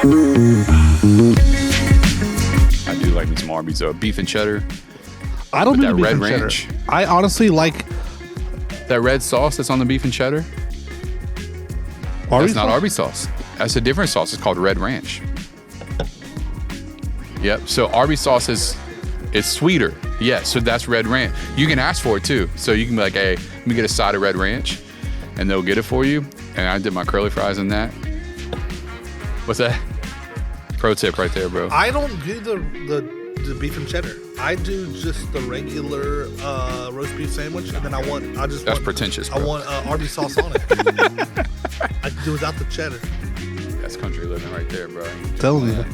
I do like me some Arby's though. Beef and cheddar. I don't With do that beef red and ranch. cheddar. I honestly like That red sauce that's on the beef and cheddar. Arby's That's not sauce? Arby's sauce. That's a different sauce. It's called Red Ranch. Yep. So Arby's sauce it's sweeter. Yeah. So that's Red Ranch. You can ask for it too. So you can be like, hey, let me get a side of Red Ranch, and they'll get it for you. And I did my curly fries in that. What's that? Pro tip right there, bro. I don't do the beef and cheddar. I do just the regular roast beef sandwich, and then That's pretentious, bro. I want Arby's sauce on it. I can do without the cheddar. That's country living right there, bro. Telling you.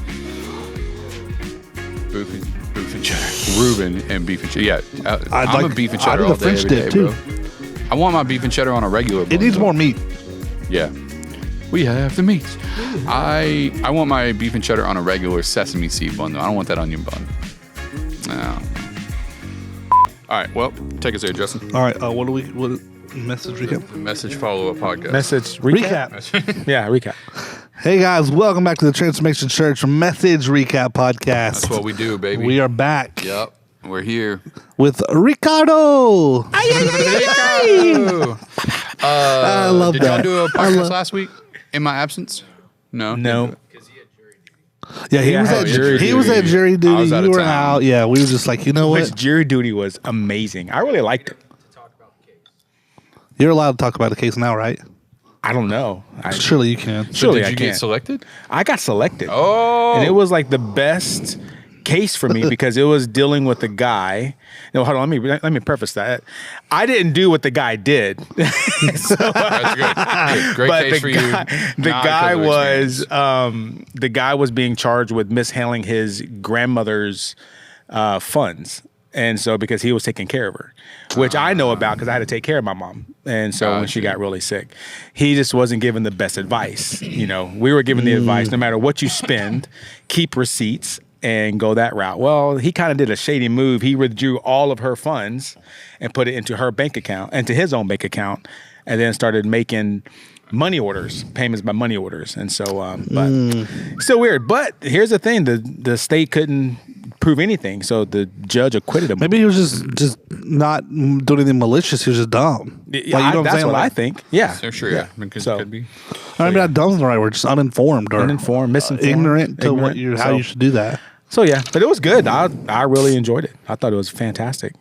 Beef and cheddar. Reuben and beef and cheddar. Yeah, I'm a beef and I cheddar do all the day, French every dip day, bro. too. I want my beef and cheddar on a regular bun. It needs though. more meat. Yeah. We have the meat. I want my beef and cheddar on a regular sesame seed bun, though. I don't want that onion bun. No. All right, well, take us there, Justin. All right. What message recap? Message follow-up podcast. Message recap. Yeah, recap. Hey guys, welcome back to the Transformation Church Message Recap Podcast. That's what we do, baby. We are back. Yep, we're here. With Ricardo. Rico! I love did that. y'all do a podcast last week in my absence? No. No. Yeah, he was I at had jury he was at duty. jury I duty. was out You of were town. out. Yeah, we were just like, you know Which what? jury duty was amazing. I really liked it. You're allowed to talk about the case now, right? I don't know. Surely you can. Surely Did I you get can't. selected? I got selected. Oh. And it was like the best case for me because it was dealing with a guy. No, hold on. Let me preface that. I didn't do what the guy did. That's good. Great but case for you. The guy was being charged with mishandling his grandmother's funds. And so because he was taking care of her, which I know about because I had to take care of my mom. And so when she got really sick, he just wasn't given the best advice. You know, we were given the advice, no matter what you spend, keep receipts and go that route. Well, he kind of did a shady move. He withdrew all of her funds and put it into her bank account, into his own bank account, and then started making money orders, payments by money orders. And so, but still weird. But here's the thing, the state couldn't prove anything. So the judge acquitted him. Maybe he was just not doing anything malicious. He was just dumb. Yeah, Like, you know what I'm that's saying? what I Like, think. Yeah. Sure, yeah. Because So- it could be. I mean, not dumb's the right word. Just uninformed or Misinformed. ignorant to what Ignorant. how you should do that. So yeah, but it was good. I really enjoyed it. I thought it was fantastic.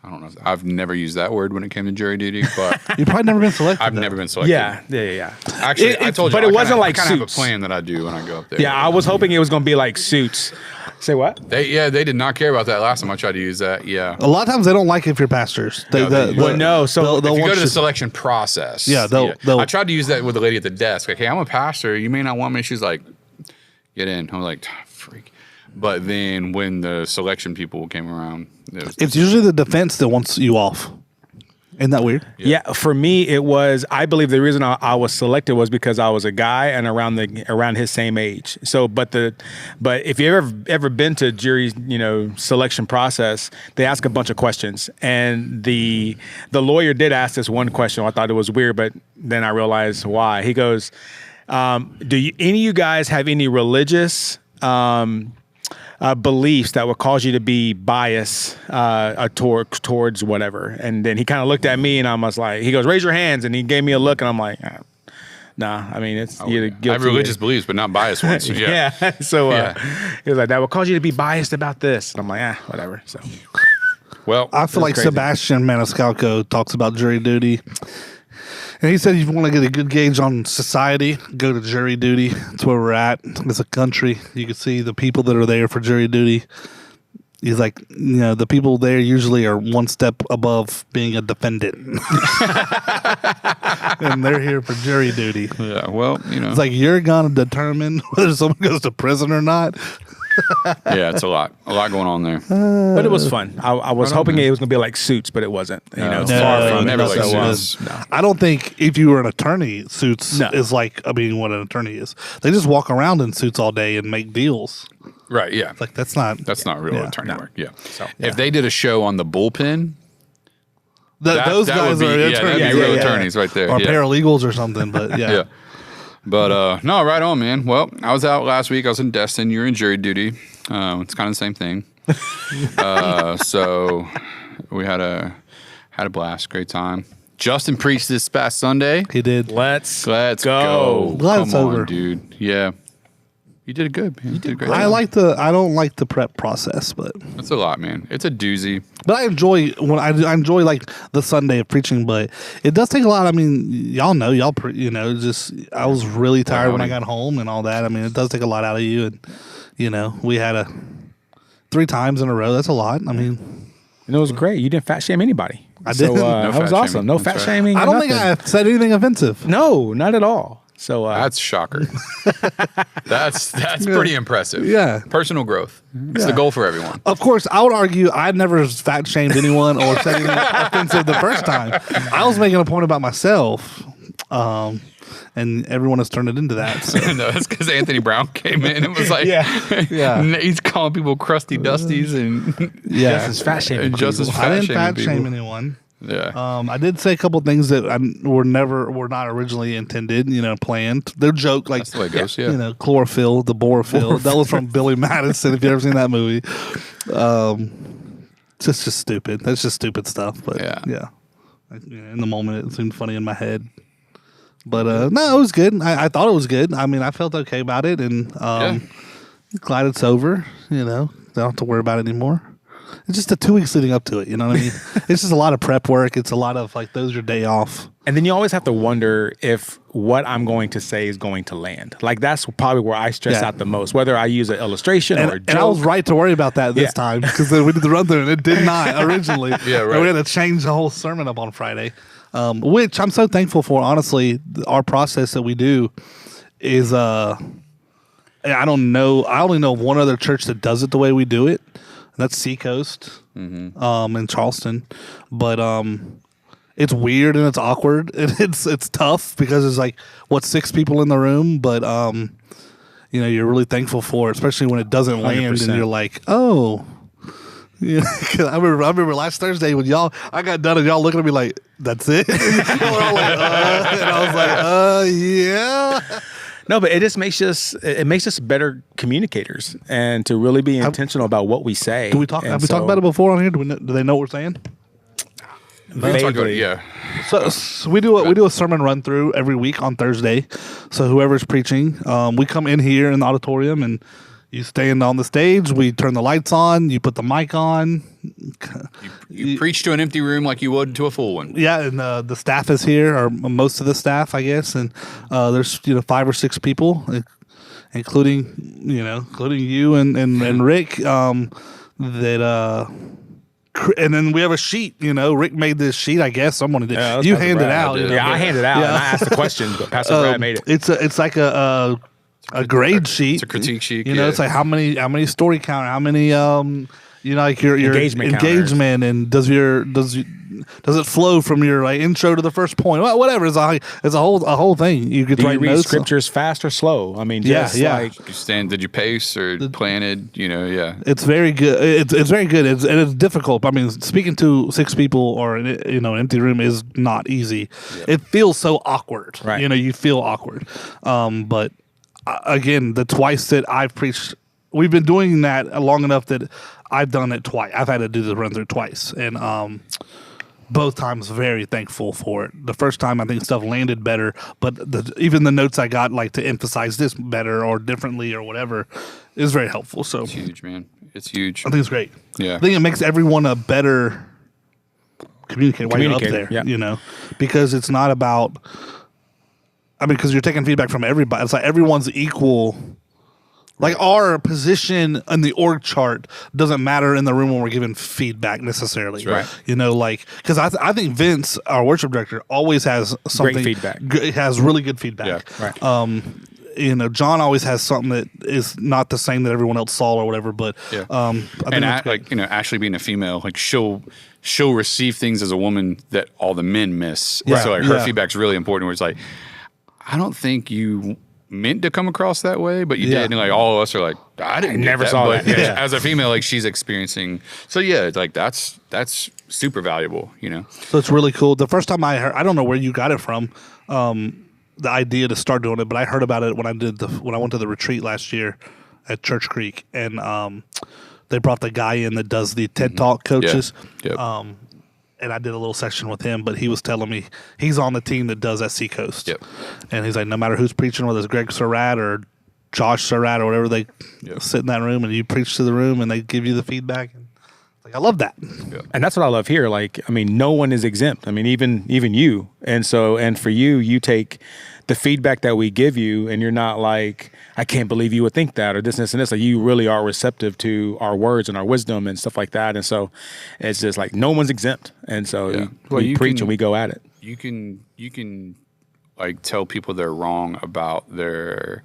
I don't know. I've never used that word when it came to jury duty, but You've probably never been selected. I've though. never been selected. Yeah. Actually, I told you. but it wasn't like I kind of have a Suits. plan that I do when I go up there. Yeah, I was hoping it was going to be like Suits. Say what? They did not care about that last time I tried to use that. Yeah. A lot of times they don't like it if you're pastors. They, No, they- Well, no, so they'll If you want go to the you- selection process, Yeah, they'll- I tried to use that with the lady at the desk. Like, hey, I'm a pastor. You may not want me. She's like, get in. I'm like, freak. But then when the selection people came around, It's usually the defense that wants you off. Isn't that weird? Yeah, for me it was. I believe the reason I was selected was because I was a guy and around his same age. So, but if you ever been to jury, selection process, they ask a bunch of questions, and the lawyer did ask this one question. I thought it was weird, but then I realized why. He goes, any of you guys have any religious beliefs that would cause you to be biased towards whatever? And then he kind of looked at me, and I was like, he goes, raise your hands, and he gave me a look, and I'm like, nah. I mean, it's either guilty. I have religious beliefs, but not biased ones. Yeah. Yeah. So Yeah. he was like, that would cause you to be biased about this, and I'm like, whatever. So Well, I feel like crazy. Sebastian Maniscalco talks about jury duty. And he said if you want to get a good gauge on society, go to jury duty. That's where we're at as a country. You can see the people that are there for jury duty. He's like, the people there usually are one step above being a defendant. And they're here for jury duty. yeah. Well, It's like you're going to determine whether someone goes to prison or not. yeah, it's a lot going on there. but it was fun. I was hoping it was going to be like Suits, but it wasn't. It's No, far from never it. like So, Suits. I don't think if you were an attorney, Suits No. is like, what an attorney is. They just walk around in suits all day and make deals. Right. Yeah. Like, that's not real yeah, attorney no. work. Yeah. So, If they did a show on the bullpen, those that guys would be, are yeah, that'd be real attorneys right there. Or yeah. paralegals or something, but yeah. Yeah. But no, right on, man. Well, I was out last week. I was in Destin. You were in jury duty. It's kind of the same thing. So we had a blast. Great time. Justin preached this past Sunday. He did. Let's go. Glad it's Come on, over. dude. Yeah. You did good, man. You did great. I don't like the prep process, but It's a lot, man. It's a doozy. I enjoy I enjoy like the Sunday of preaching, but it does take a lot. I mean, y'all know, just I was really tired when I got home and all that. I mean, it does take a lot out of you, and we had 3 times in a row. That's a lot. I mean, and it was great. You didn't fat shame anybody. I didn't. That was fat awesome. shaming. No That's fat right. shaming. I don't think I said anything offensive. No, not at all. So That's shocker. That's pretty impressive. Yeah. Personal growth. It's the goal for everyone. Of course, I would argue I never fat shamed anyone or said anything offensive the first time. I was making a point about myself, and everyone has turned it into that. So. No, that's because Anthony Brown came in and was like, Yeah. he's calling people crusty dusties and Justice fat shaming. and Justice people. I fat didn't shaming fat people. shame anyone. Yeah. I did say a couple things that were not originally intended, planned. They're joke like That's the way it goes, yeah. chlorophyll, the borophyll. That was from Billy Madison. If you ever seen that movie, it's just stupid. That's just stupid stuff. But yeah. In the moment, it seemed funny in my head. But no, it was good. I thought it was good. I mean, I felt okay about it, and glad it's over. Don't have to worry about it anymore. It's just the 2 weeks leading up to it. You know what I mean? It's just a lot of prep work. It's a lot of like, those are your day off. And then you always have to wonder if what I'm going to say is going to land. Like, that's probably where I stress out the most, whether I use an illustration or a joke. And I was right to worry about that this time, because we did the run through and it did not originally. Yeah, right. And we had to change the whole sermon up on Friday, which I'm so thankful for. Honestly, our process that we do is, I don't know. I only know of one other church that does it the way we do it. That's Seacoast, in Charleston, but it's weird and it's awkward and it's tough because there's like 6 people in the room, but you're really thankful for it, especially when it doesn't land 100%. and you're like, oh, yeah. I remember last Thursday when I got done and y'all looking at me like, that's it, and we're all like, and I was like, yeah. No, but it just makes us better communicators, and to really be intentional about what we say. Have we talked about it before on here? Do they know what we're saying? We can talk about it, yeah. So we do a sermon run through every week on Thursday. So whoever's preaching, we come in here in the auditorium and you stand on the stage. We turn the lights on. You put the mic on. You preach to an empty room like you would to a full one. Yeah, and the staff is here, or most of the staff, I guess. And there's 5 or 6 people, including you and Rick. And then we have a sheet. Rick made this sheet. I guess someone did. Yeah, You Pastor handed Brad out. did. I handed out, and I asked the question, but Pastor Brad made it. It's like a grade sheet. It's a critique sheet. It's like how many story count, how many like your engagement, and does it flow from your like intro to the first point? Well, whatever. It's a whole thing. You could Do you write read notes. scriptures fast or slow? I mean, Yeah. Did you pace or planted? Yeah. It's very good. It's very good. It's difficult. I mean, speaking to 6 people or an empty room is not easy. Yep. It feels so awkward. Right. You feel awkward. But again, the twice that I've preached, we've been doing that long enough that I've done it twice. I've had to do the run through twice, and both times very thankful for it. The first time I think stuff landed better, but even the notes I got like to emphasize this better or differently or whatever is very helpful. So It's huge, man. It's huge. I think it's great. Yeah. I think it makes everyone a better communicator while you're up there. Yeah. Because it's not about. I mean, because you're taking feedback from everybody. It's like everyone's equal. Like our position in the org chart doesn't matter in the room when we're giving feedback necessarily. That's right. Because I think Vince, our worship director, always has something. Great feedback. Has really good feedback. Yeah, right. John always has something that is not the same that everyone else saw or whatever. But Yeah. I think Ashley being a female, like she'll receive things as a woman that all the men miss. Yeah. So like her feedback's really important. Where it's like, I don't think you meant to come across that way, but you did. And like all of us are like, I didn't never get saw but that. Yeah. As a female, like she's experiencing. So yeah, it's like that's super valuable. So it's really cool. The first time I heard, I don't know where you got it from. the idea to start doing it, but I heard about it when I went to the retreat last year at Church Creek, and they brought the guy in that does the TED Talk coaches. Yeah. Yep. And I did a little section with him, but he was telling me he's on the team that does SC Coast. Yep. And he's like, no matter who's preaching, whether it's Greg Surratt or Josh Surratt or whatever, they sit in that room and you preach to the room and they give you the feedback. And like, I love that. Yep. And that's what I love here. Like, I mean, no one is exempt. I mean, even you. And for you take the feedback that we give you, and you're not like, I can't believe you would think that, or this and this. Like, you really are receptive to our words and our wisdom and stuff like that. And so it's just like no one's exempt. And so we preach and we go at it. You can like tell people they're wrong about their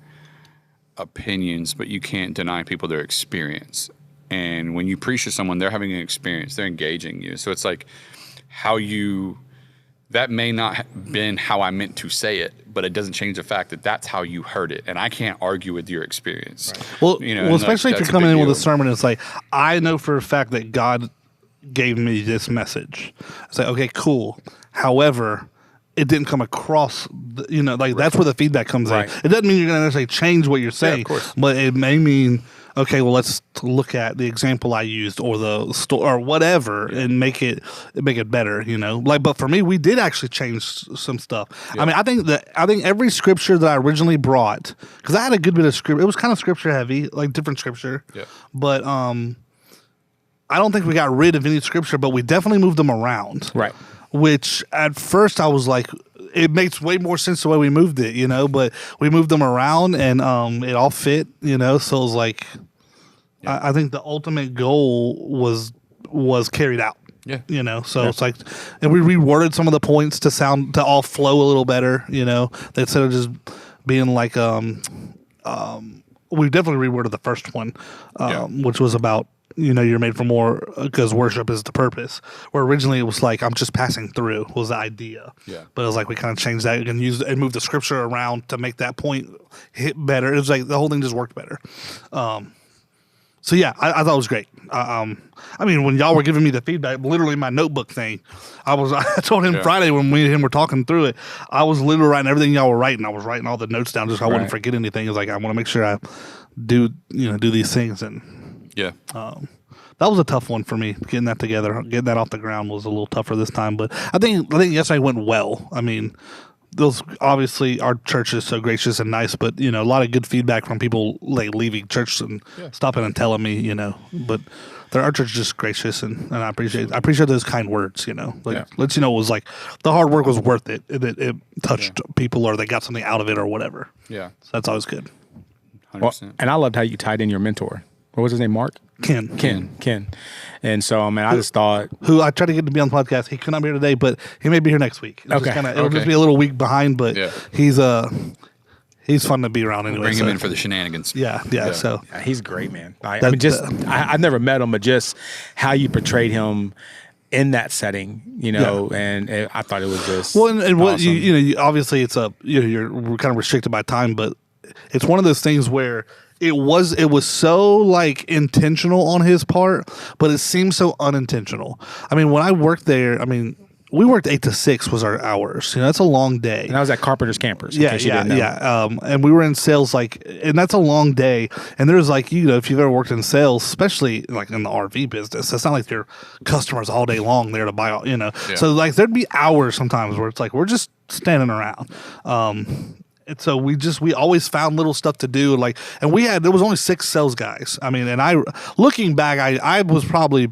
opinions, but you can't deny people their experience. And when you preach to someone, they're having an experience, they're engaging you. So it's like that may not have been how I meant to say it, but it doesn't change the fact that that's how you heard it. And I can't argue with your experience. Right. Well, especially if you're coming in with a sermon, it's like, I know for a fact that God gave me this message. It's like, okay, cool. However, it didn't come across, that's where the feedback comes in. It doesn't mean you're going to necessarily change what you're saying, of course. But it may mean, okay, well, let's look at the example I used or the story or whatever and make it better, But for me, we did actually change some stuff. Yeah. I mean, I think every scripture that I originally brought, because I had a good bit of scripture, it was kind of scripture heavy, like different scripture. Yeah. But I don't think we got rid of any scripture, but we definitely moved them around. Right. Which at first I was like, it makes way more sense the way we moved it, but we moved them around and it all fit, so it was like, I think the ultimate goal was carried out. Yeah. So it's like, and we reworded some of the points to all flow a little better, instead of just being like, we definitely reworded the first one, which was about, you're made for more because worship is the purpose. Where originally it was like, I'm just passing through was the idea. Yeah. But it was like, we kind of changed that and moved the scripture around to make that point hit better. It was like the whole thing just worked better. So yeah, I thought it was great. I mean, when y'all were giving me the feedback, literally my notebook thing, I told him Friday when we and him were talking through it, I was literally writing everything y'all were writing. I was writing all the notes down just so I wouldn't forget anything. It was like, I want to make sure I do these things. And that was a tough one for me, getting that together. Getting that off the ground was a little tougher this time, but I think yesterday went well. I mean, those obviously our church is so gracious and nice, but a lot of good feedback from people like leaving church and stopping and telling me, but our church is just gracious and I appreciate those kind words, lets you know it was like the hard work was worth it. It touched people or they got something out of it or whatever. Yeah. So that's always good. 100%. Well, and I loved how you tied in your mentor. What was his name? Mark? Ken. And so, man, I just thought... Who I tried to get to be on the podcast. He could not be here today, but he may be here next week. It'll just be a little week behind, but he's fun to be around anyway. Bring him in for the shenanigans. Yeah. So he's great, man. I've never met him, but just how you portrayed him in that setting, and I thought it was just well. And what awesome. Obviously it's we're kind of restricted by time, but it's one of those things where it was so like intentional on his part, but it seems so unintentional. I mean, when I worked there, we worked 8 to 6 was our hours. That's a long day. And I was at Carpenter's Campers. And we were in sales, and that's a long day. And there's like, if you've ever worked in sales, especially like in the RV business, it's not like your customers all day long there to buy, So like there'd be hours sometimes where it's like, we're just standing around. And so we always found little stuff to do, and there was only 6 sales guys. And looking back, I was probably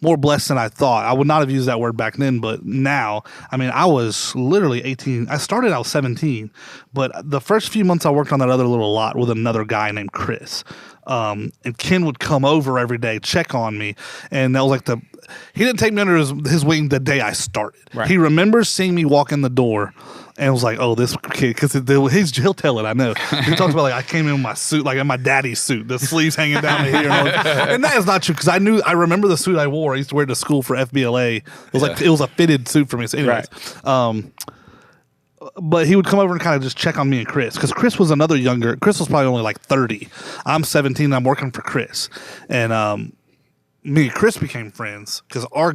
more blessed than I thought. I would not have used that word back then, but now, I was literally 18. I started out 17, but the first few months I worked on that other little lot with another guy named Chris. And Ken would come over every day, check on me, and that was like he didn't take me under his wing the day I started. Right. He remembers seeing me walk in the door and was like, oh, this kid, because he'll tell it, I know. He talks about, I came in with my suit, like in my daddy's suit, the sleeves hanging down to here. And that is not true, because I remember the suit I wore. I used to wear it to school for FBLA. It was a fitted suit for me. So anyways, but he would come over and kind of just check on me and Chris, because Chris was Chris was probably only like 30. I'm 17, and I'm working for Chris. And me and Chris became friends because our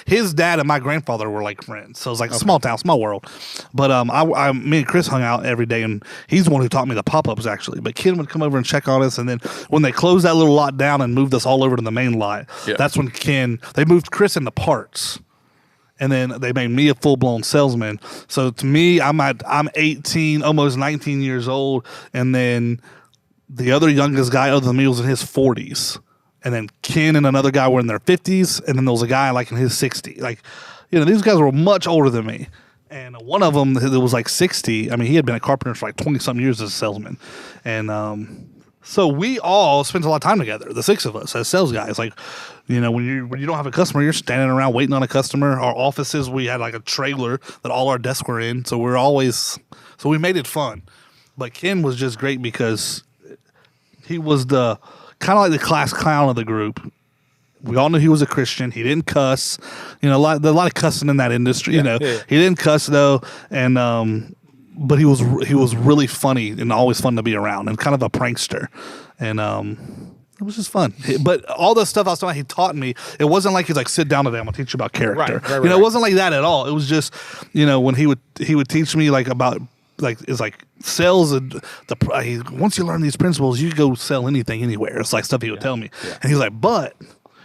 his dad and my grandfather were like friends. So it was like a small town, small world. But me and Chris hung out every day, and he's the one who taught me the pop-ups actually. But Ken would come over and check on us, and then when they closed that little lot down and moved us all over to the main lot, that's when they moved Chris into parts. And then they made me a full-blown salesman. So to me, I'm 18, almost 19 years old, and then the other youngest guy other than me was in his 40s. And then Ken and another guy were in their 50s, and then there was a guy like in his 60s. Like, these guys were much older than me. And one of them that was like 60. I mean, he had been a carpenter for like 20-something years as a salesman. And so we all spent a lot of time together, the 6 of us as sales guys. Like, when you don't have a customer, you're standing around waiting on a customer. Our offices, we had like a trailer that all our desks were in. So we made it fun. But Ken was just great because he was the kind of like the class clown of the group. We all knew he was a Christian. He didn't cuss. A lot of cussing in that industry. He didn't cuss though, and but he was really funny and always fun to be around, and kind of a prankster, and it was just fun. But all the stuff I was talking about, he taught me. It wasn't like he's like, sit down today, I'm gonna teach you about character. Right. It wasn't like that at all. It was just when he would teach me like about. Like it's like sales and once you learn these principles, you go sell anything anywhere. It's like stuff he would tell me, and he's like, but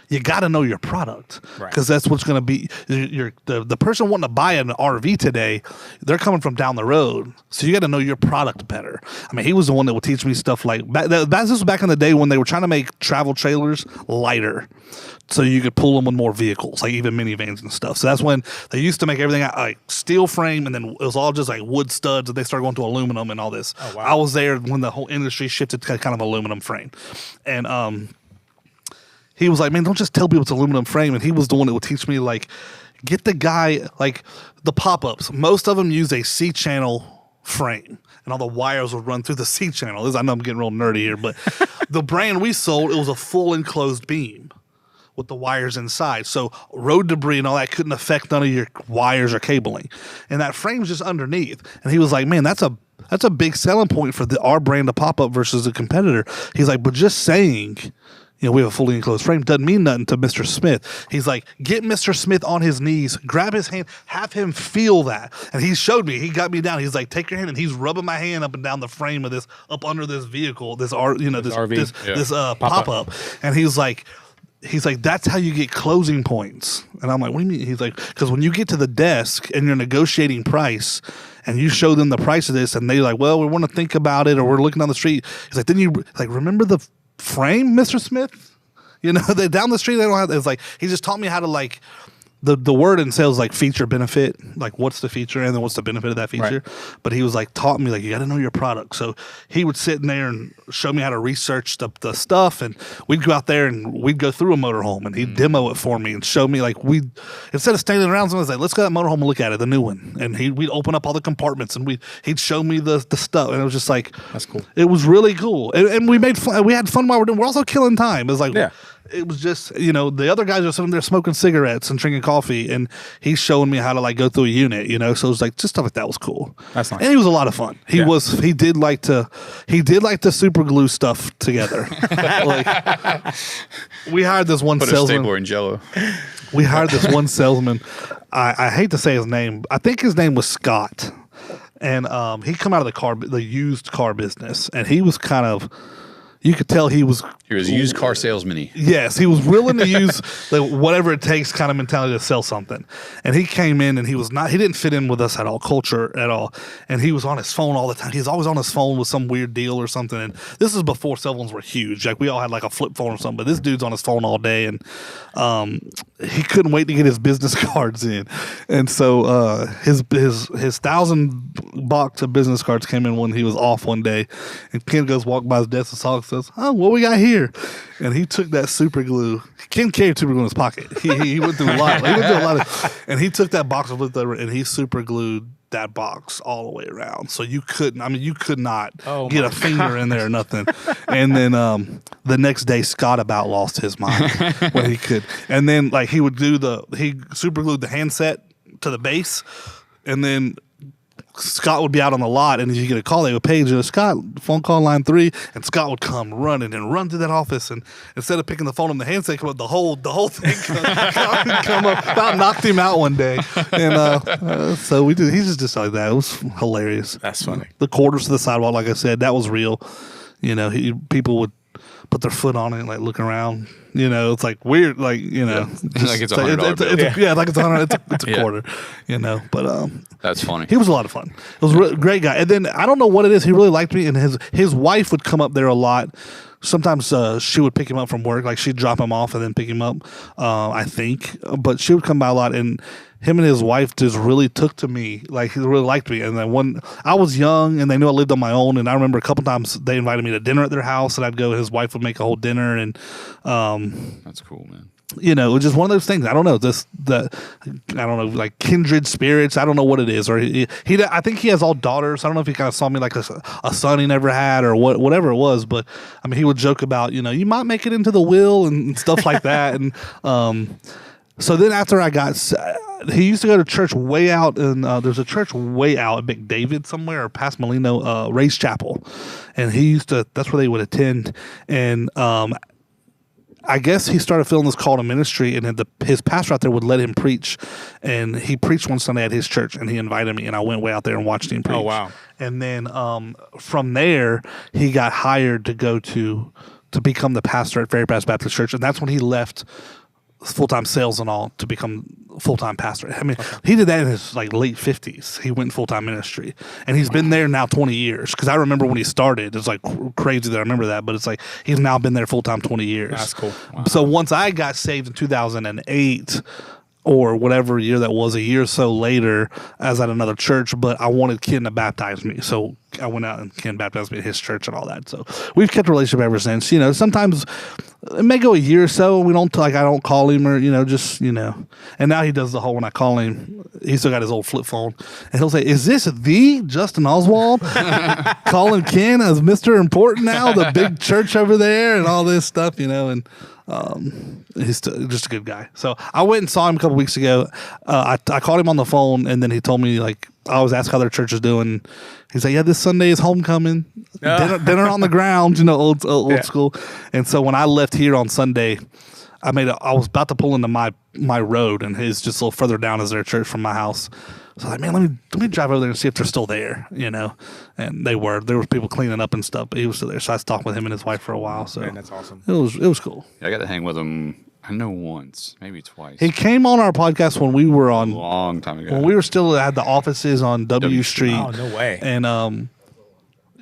you got to know your product because that's what's going to be. The person wanting to buy an RV today, they're coming from down the road, so you got to know your product better. I mean, he was the one that would teach me stuff like this was back in the day when they were trying to make travel trailers lighter. So you could pull them with more vehicles, like even minivans and stuff. So that's when they used to make everything out like steel frame, and then it was all just like wood studs, and they started going to aluminum and all this. Oh, wow. I was there when the whole industry shifted to kind of aluminum frame. And he was like, man, don't just tell people it's aluminum frame. And he was the one that would teach me, like, get the guy, like the pop-ups. Most of them use a C-channel frame, and all the wires would run through the C-channel. I know I'm getting real nerdy here, but the brand we sold, it was a full enclosed beam with the wires inside. So road debris and all that couldn't affect none of your wires or cabling. And that frame's just underneath. And he was like, man, that's a big selling point for our brand of pop-up versus a competitor. He's like, but just saying, we have a fully enclosed frame doesn't mean nothing to Mr. Smith. He's like, get Mr. Smith on his knees, grab his hand, have him feel that. And he showed me, he got me down. He's like, take your hand, and he's rubbing my hand up and down the frame of this, up under this vehicle, this RV, this pop-up. And he's like, that's how you get closing points. And I'm like, what do you mean? He's like, because when you get to the desk and you're negotiating price and you show them the price of this and they're like, well, we want to think about it, or we're looking down the street. He's like, then you like, remember the frame, Mr. Smith? They down the street, they don't have, it's like, he just taught me how to like, the word in sales like feature benefit, like what's the feature and then what's the benefit of that feature. Right. But he was like taught me like you got to know your product. So he would sit in there and show me how to research the stuff, and we'd go out there and we'd go through a motorhome and he'd demo it for me and show me like instead of standing around, someone was like, let's go to that motorhome and look at it, the new one, and we'd open up all the compartments and he'd show me the stuff, and it was just like, that's cool. It was really cool, and we made fun, we had fun while we're also killing time. It was like it was just, the other guys are sitting there smoking cigarettes and drinking coffee, and he's showing me how to like go through a unit, so it was like just stuff like that was cool. That's nice. And he was a lot of fun. He did like to super glue stuff together. Like we hired this one salesman. Put a stapler in Jello. We hired this one salesman. I hate to say his name. I think his name was Scott, and he come out of the used car business, and he was kind of. You could tell he was a used car salesman-y. Yes, he was willing to use whatever it takes kind of mentality to sell something. And he came in and he didn't fit in with us at all, culture at all. And he was on his phone all the time. He's always on his phone with some weird deal or something. And this is before cell phones were huge. Like we all had like a flip phone or something, but this dude's on his phone all day, and he couldn't wait to get his business cards in. And so his $1,000 of business cards came in when he was off one day, and Ken walked by his desk and says, oh, what we got here? And he took that super glue. Ken carried super glue in his pocket. He went through a lot. And he took that box of looked over, and he super glued that box all the way around. So you could not get a finger in there or nothing. And then the next day, Scott about lost his mind when he could. And then like he super glued the handset to the base, and then Scott would be out on the lot, and if you get a call, they would page, Scott, phone call line 3, and Scott would come running and run to that office, and instead of picking the phone on the handset, come up, the whole thing come up. About knocked him out one day, and so we did. He's just like that. It was hilarious. That's funny. The quarters to the sidewalk, like I said, that was real. People would put their foot on it and like look around. It's like weird, like like it's $100 bill. like it's $100. It's a quarter, But that's funny. he was a lot of fun. It was a great guy. And then I don't know what it is. He really liked me, and his wife would come up there a lot. Sometimes she would pick him up from work, like she'd drop him off and then pick him up. I think, but she would come by a lot, and him and his wife just really took to me. Like, he really liked me. And then when I was young and they knew I lived on my own, and I remember a couple times they invited me to dinner at their house, and I'd go, his wife would make a whole dinner. And that's cool, man. it was just one of those things. I don't know, I don't know, like kindred spirits. I don't know what it is. Or I think he has all daughters. I don't know if he kind of saw me like a son he never had or whatever it was. But I mean, he would joke about, you might make it into the will and stuff like that. And so then after he used to go to church way out, and there's a church way out at McDavid somewhere, or past Molino, Race Chapel, and that's where they would attend. And I guess he started feeling this call to ministry, and then his pastor out there would let him preach, and he preached one Sunday at his church, and he invited me, and I went way out there and watched him preach. Oh, wow. And then from there, he got hired to go to become the pastor at Ferry Pass Baptist Church, and that's when he left full-time sales and all to become full-time pastor. I mean, he did that in his late 50s. He went full-time ministry, and he's been there now 20 years. Because I remember when he started, it's like crazy that I remember that, but it's like he's now been there full-time 20 years. That's cool. Wow. So once I got saved in 2008, or whatever year that was, a year or so later, I was at another church, but I wanted Ken to baptize me. So I went out and Ken baptized me at his church and all that. So we've kept a relationship ever since. Sometimes it may go a year or so. We don't I don't call him or, and now he does the whole, when I call him, he's still got his old flip phone, and he'll say, "Is this the Justin Oswald?" Calling Ken as Mr. Important now, the big church over there and all this stuff, and he's just a good guy. So I went and saw him a couple weeks ago. I called him on the phone, and then he told me, I always ask how their church is doing. He's like, "Yeah, this Sunday is homecoming, dinner on the grounds, old school." And so when I left here on Sunday, I was about to pull into my road, and his just a little further down is their church from my house. So I was like, man, let me drive over there and see if they're still there, And there was people cleaning up and stuff, but he was still there. So I talked with him and his wife for a while. So man, that's awesome. It was cool. Yeah, I got to hang with him. I know once, maybe twice. He came on our podcast when we were on a long time ago. When we were still at the offices on W Street. Oh, no way. And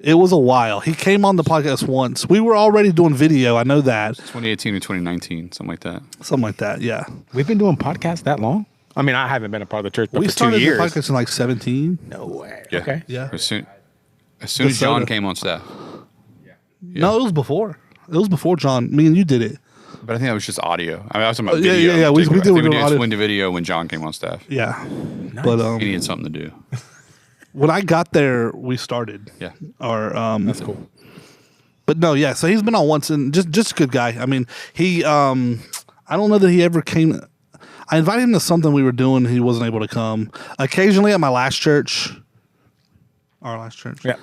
it was a while. He came on the podcast once. We were already doing video. I know that. 2018 or 2019, something like that. Something like that. Yeah. We've been doing podcasts that long? I mean, I haven't been a part of the church, but we for 2 started years. the podcast in 17. No way. Yeah. Okay. Yeah. As soon as John came on staff. Yeah. No, it was before. It was before John. Me and you did it. But I think that was just audio. I mean, I was talking about video. Yeah. We did audio. Went to video when John came on staff. Yeah. Nice. But He needed something to do. when I got there, we started. Yeah. That's cool. But no, yeah. So he's been on once, and just a good guy. I mean, he. I don't know that he ever came. I invited him to something we were doing. He wasn't able to come. Occasionally at my last church. Our last church. Yeah.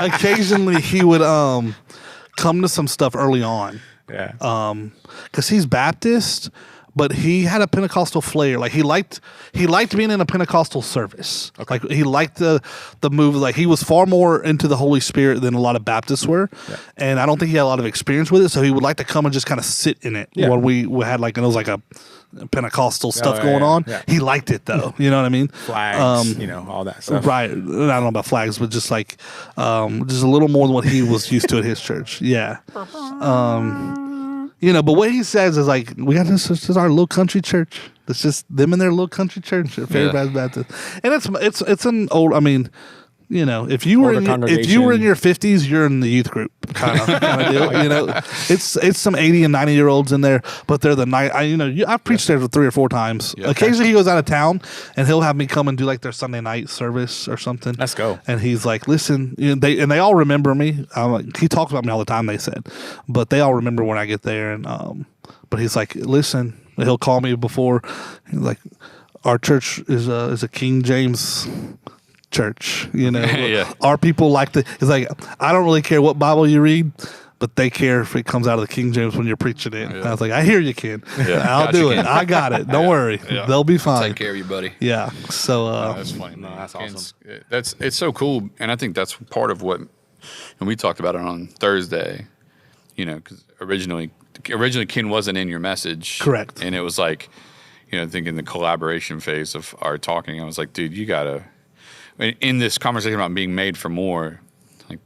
Occasionally he would come to some stuff early on. Yeah. Because he's Baptist, but he had a Pentecostal flair. Like he liked being in a Pentecostal service. Okay. Like he liked the move. Like he was far more into the Holy Spirit than a lot of Baptists were. Yeah. And I don't think he had a lot of experience with it. So he would like to come and just kind of sit in it. Yeah. When we had and it was like a Pentecostal stuff going on. Yeah. He liked it though. You know what I mean? Flags, all that stuff. Right. I don't know about flags, but just just a little more than what he was used to at his church. Yeah. But what he says is we got this is our little country church. It's just them and their little country church at Ferry Pass Baptist. And it's an old, if you were in your 50s, you're in the youth group kind of deal. It's some 80 and 90-year-olds in there, but they're the night. I've preached there 3 or 4 times. Yeah. Occasionally he goes out of town and he'll have me come and do their Sunday night service or something. Let's go. And he's like, listen, they all remember me. He talks about me all the time. They said, but they all remember when I get there. And but he's like, listen. He'll call me before. He's like, our church is a King James church. You know, Yeah. our people like to. It's like I don't really care what Bible you read, but they care if it comes out of the King James when you're preaching it. And I was like, I hear you, Ken. Yeah. I'll Got you, do it. Ken. I got it. Don't worry. Yeah. They'll be fine. Take care of you, buddy. Yeah. So That's funny. No, that's Ken's- it's so cool, and I think that's part of what. And we talked about it on Thursday. You know, because originally Ken wasn't in your message, Correct. And it was like, you know, I think in the collaboration phase of our talking, I was like, dude, you gotta. In this conversation about being made for more, like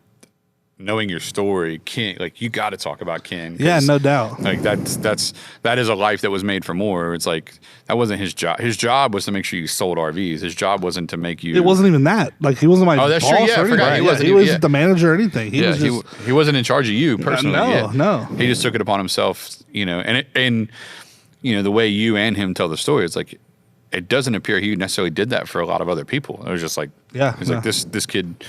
knowing your story, Ken, like you got to talk about Ken. yeah, no doubt. Like that is a life that was made for more. It's like that wasn't his job. His job was to make sure you sold RVs. His job wasn't to make you. It wasn't even that. Like he wasn't my Oh, that's boss true. Yeah, I or forgot. anything. He wasn't He even- wasn't the manager or anything. He was just he wasn't in charge of you personally. No, yeah. no. He just took it upon himself, you know, and you know the way you and him tell the story, it's like it doesn't appear he necessarily did that for a lot of other people. It was just like, Yeah, he's yeah. like this kid.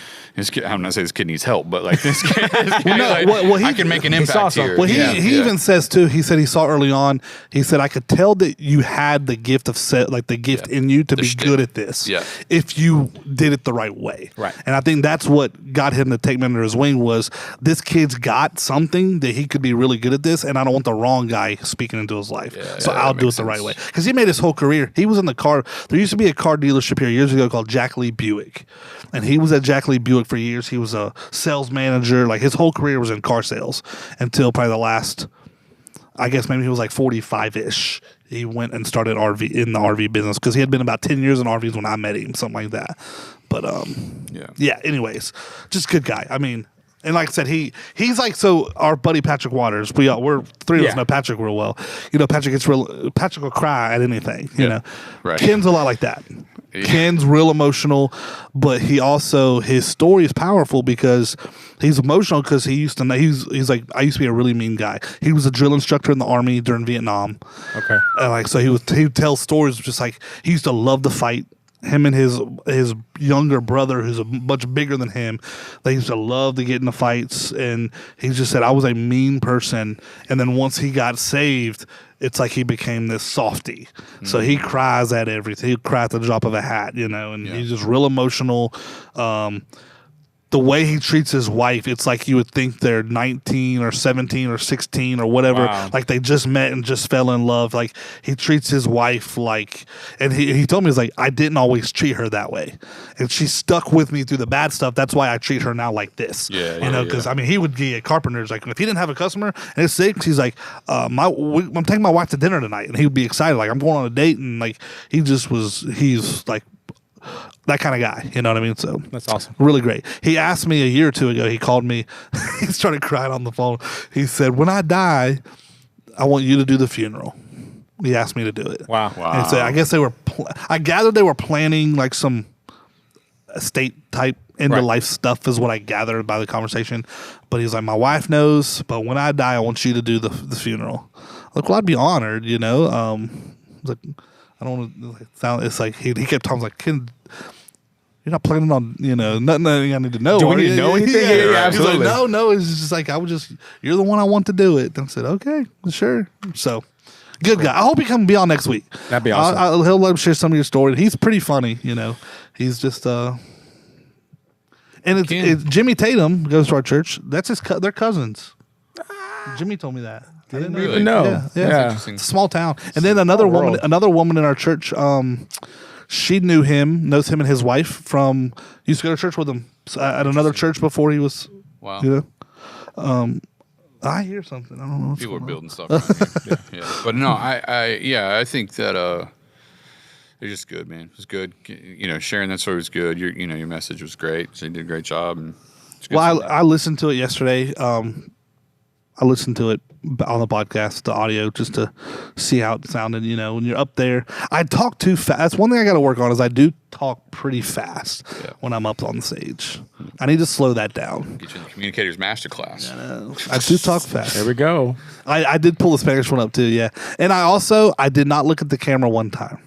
I'm not saying this kid needs help, but like this kid, I can make an he saw impact here. Well, he Yeah. even says too. He said he saw early on. He said I could tell that you had the gift of the gift in you to be shtick. good at this. Yeah. If you did it the right way. Right. And I think that's what got him to take him under his wing was this kid's got something that he could be really good at this, and I don't want the wrong guy speaking into his life. Yeah, so yeah, I'll that do it makes the right sense. way. Because he made his whole career. He was in the car. There used to be a car dealership here years ago called Jack Lee Buick, and he was at Jack Lee Buick for years. He was a sales manager. Like his whole career was in car sales until probably the last, I guess maybe he was like 45-ish. He went and started in the RV business because he had been about 10 years in RVs when I met him, something like that. But yeah. Anyways, just good guy. I mean, and like I said, he's like, so our buddy Patrick Waters, we're three of us Yeah. know Patrick real well. You know, Patrick will cry at anything. You know, Right. Ken's a lot like that. Ken's real emotional, but his story is powerful because he's emotional because he used to know he's like, I used to be a really mean guy. He was a drill instructor in the Army during Vietnam. Okay. And like, so he would tell stories just like he used to love to fight. Him and his younger brother, who's much bigger than him, they used to love to get into fights. And he just said, I was a mean person. And then once he got saved, it's like he became this softy. So he cries at everything. He cries at the drop of a hat, you know, and he's just real emotional. The way he treats his wife, it's like you would think they're 19 or 17 or 16 or whatever. Wow. Like they just met and just fell in love. Like he treats his wife like, and he told me, he's like, I didn't always treat her that way. And she stuck with me through the bad stuff. That's why I treat her now like this. Yeah, You know, because I mean, he would be at Carpenter's. Like if he didn't have a customer and it's 6, he's like, I'm taking my wife to dinner tonight. And he would be excited. Like I'm going on a date. And like, he's like, that kind of guy, you know what I mean? So That's awesome. really great. He asked me a year or two ago. He called me. He started crying on the phone. He said, "When I die, I want you to do the funeral." He asked me to do it. Wow. And so I guess they were. I gathered they were planning like some estate type end of life stuff, is what I gathered by the conversation. But he's like, "My wife knows, but when I die, I want you to do the funeral." Like, well, I'd be honored, you know. Like, I don't want to sound. It's like he kept talking like, "Ken, you're not planning on, you know, nothing I need to know." Do we are need to you?" know anything? Yeah, Yeah, He's absolutely. like, no. It's just like you're the one I want to do it. And I said, okay, sure. So, good guy. I hope he can be on next week. That'd be awesome. He'll let him share some of your story. He's pretty funny, you know. He's just and it's Jimmy Tatum goes to our church. That's they're cousins. Jimmy told me that. I didn't know. Really? Even know. Yeah. Interesting. It's a small town. And then another woman in our church, she knows him and his wife from, used to go to church with him at another church before he was, Wow. you know. I hear something. I don't know what's People are going on. building stuff. Around here. Yeah. But no, I think that it's just good, man. It's good. You know, sharing that story was good. Your message was great. So you did a great job. And it's good Well, stuff. I listened to it yesterday. I listened to it on the podcast, the audio, just to see how it sounded. You know, when you're up there, I talk too fast. That's one thing I got to work on, is I do talk pretty fast when I'm up on the stage. I need to slow that down. Get you in the communicators masterclass. I do talk fast. There we go. I did pull the Spanish one up too, yeah. And I did not look at the camera one time.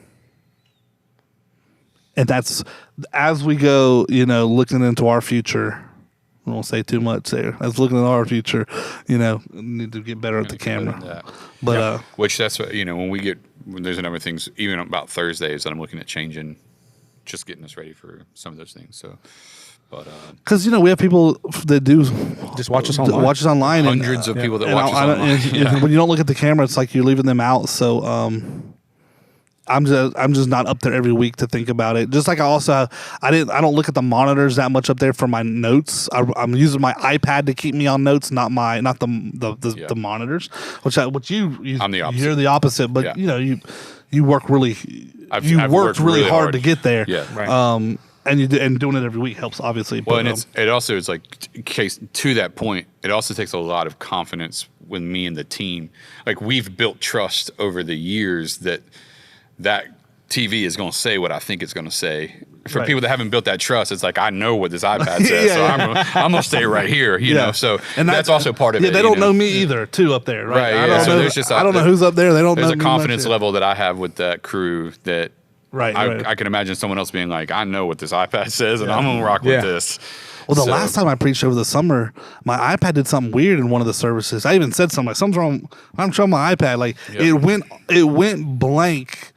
And that's, as we go, you know, looking into our future, We won't say too much there. That's looking at our future. Need to get better at the camera. But which that's what when there's a number of things even about Thursdays that I'm looking at changing, just getting us ready for some of those things. So, but because we have people that do just watch us online. Watch us online. Hundreds of people that watch us online. When you don't look at the camera, it's like you're leaving them out. So I'm just not up there every week to think about it. Just like I don't look at the monitors that much up there for my notes. I'm using my iPad to keep me on notes, not the monitors. Which you I'm the opposite. You're the opposite, but you work really. I've worked really hard to get there. Yeah. Right. And doing it every week helps, obviously. Well, and it also is like case to that point. It also takes a lot of confidence with me and the team. Like we've built trust over the years that TV is going to say what I think it's going to say. For people that haven't built that trust, it's like I know what this iPad says, so I'm going to stay right here. You know, so and that's also part of it. Yeah, they don't know me either, too, up there, right? I don't know who's up there. They don't know. There's a confidence level that I have with that crew that. I can imagine someone else being like, I know what this iPad says, and I'm going to rock with this. Well, the last time I preached over the summer, my iPad did something weird in one of the services. I even said something like, something's wrong. I'm showing my iPad. Like, it went blank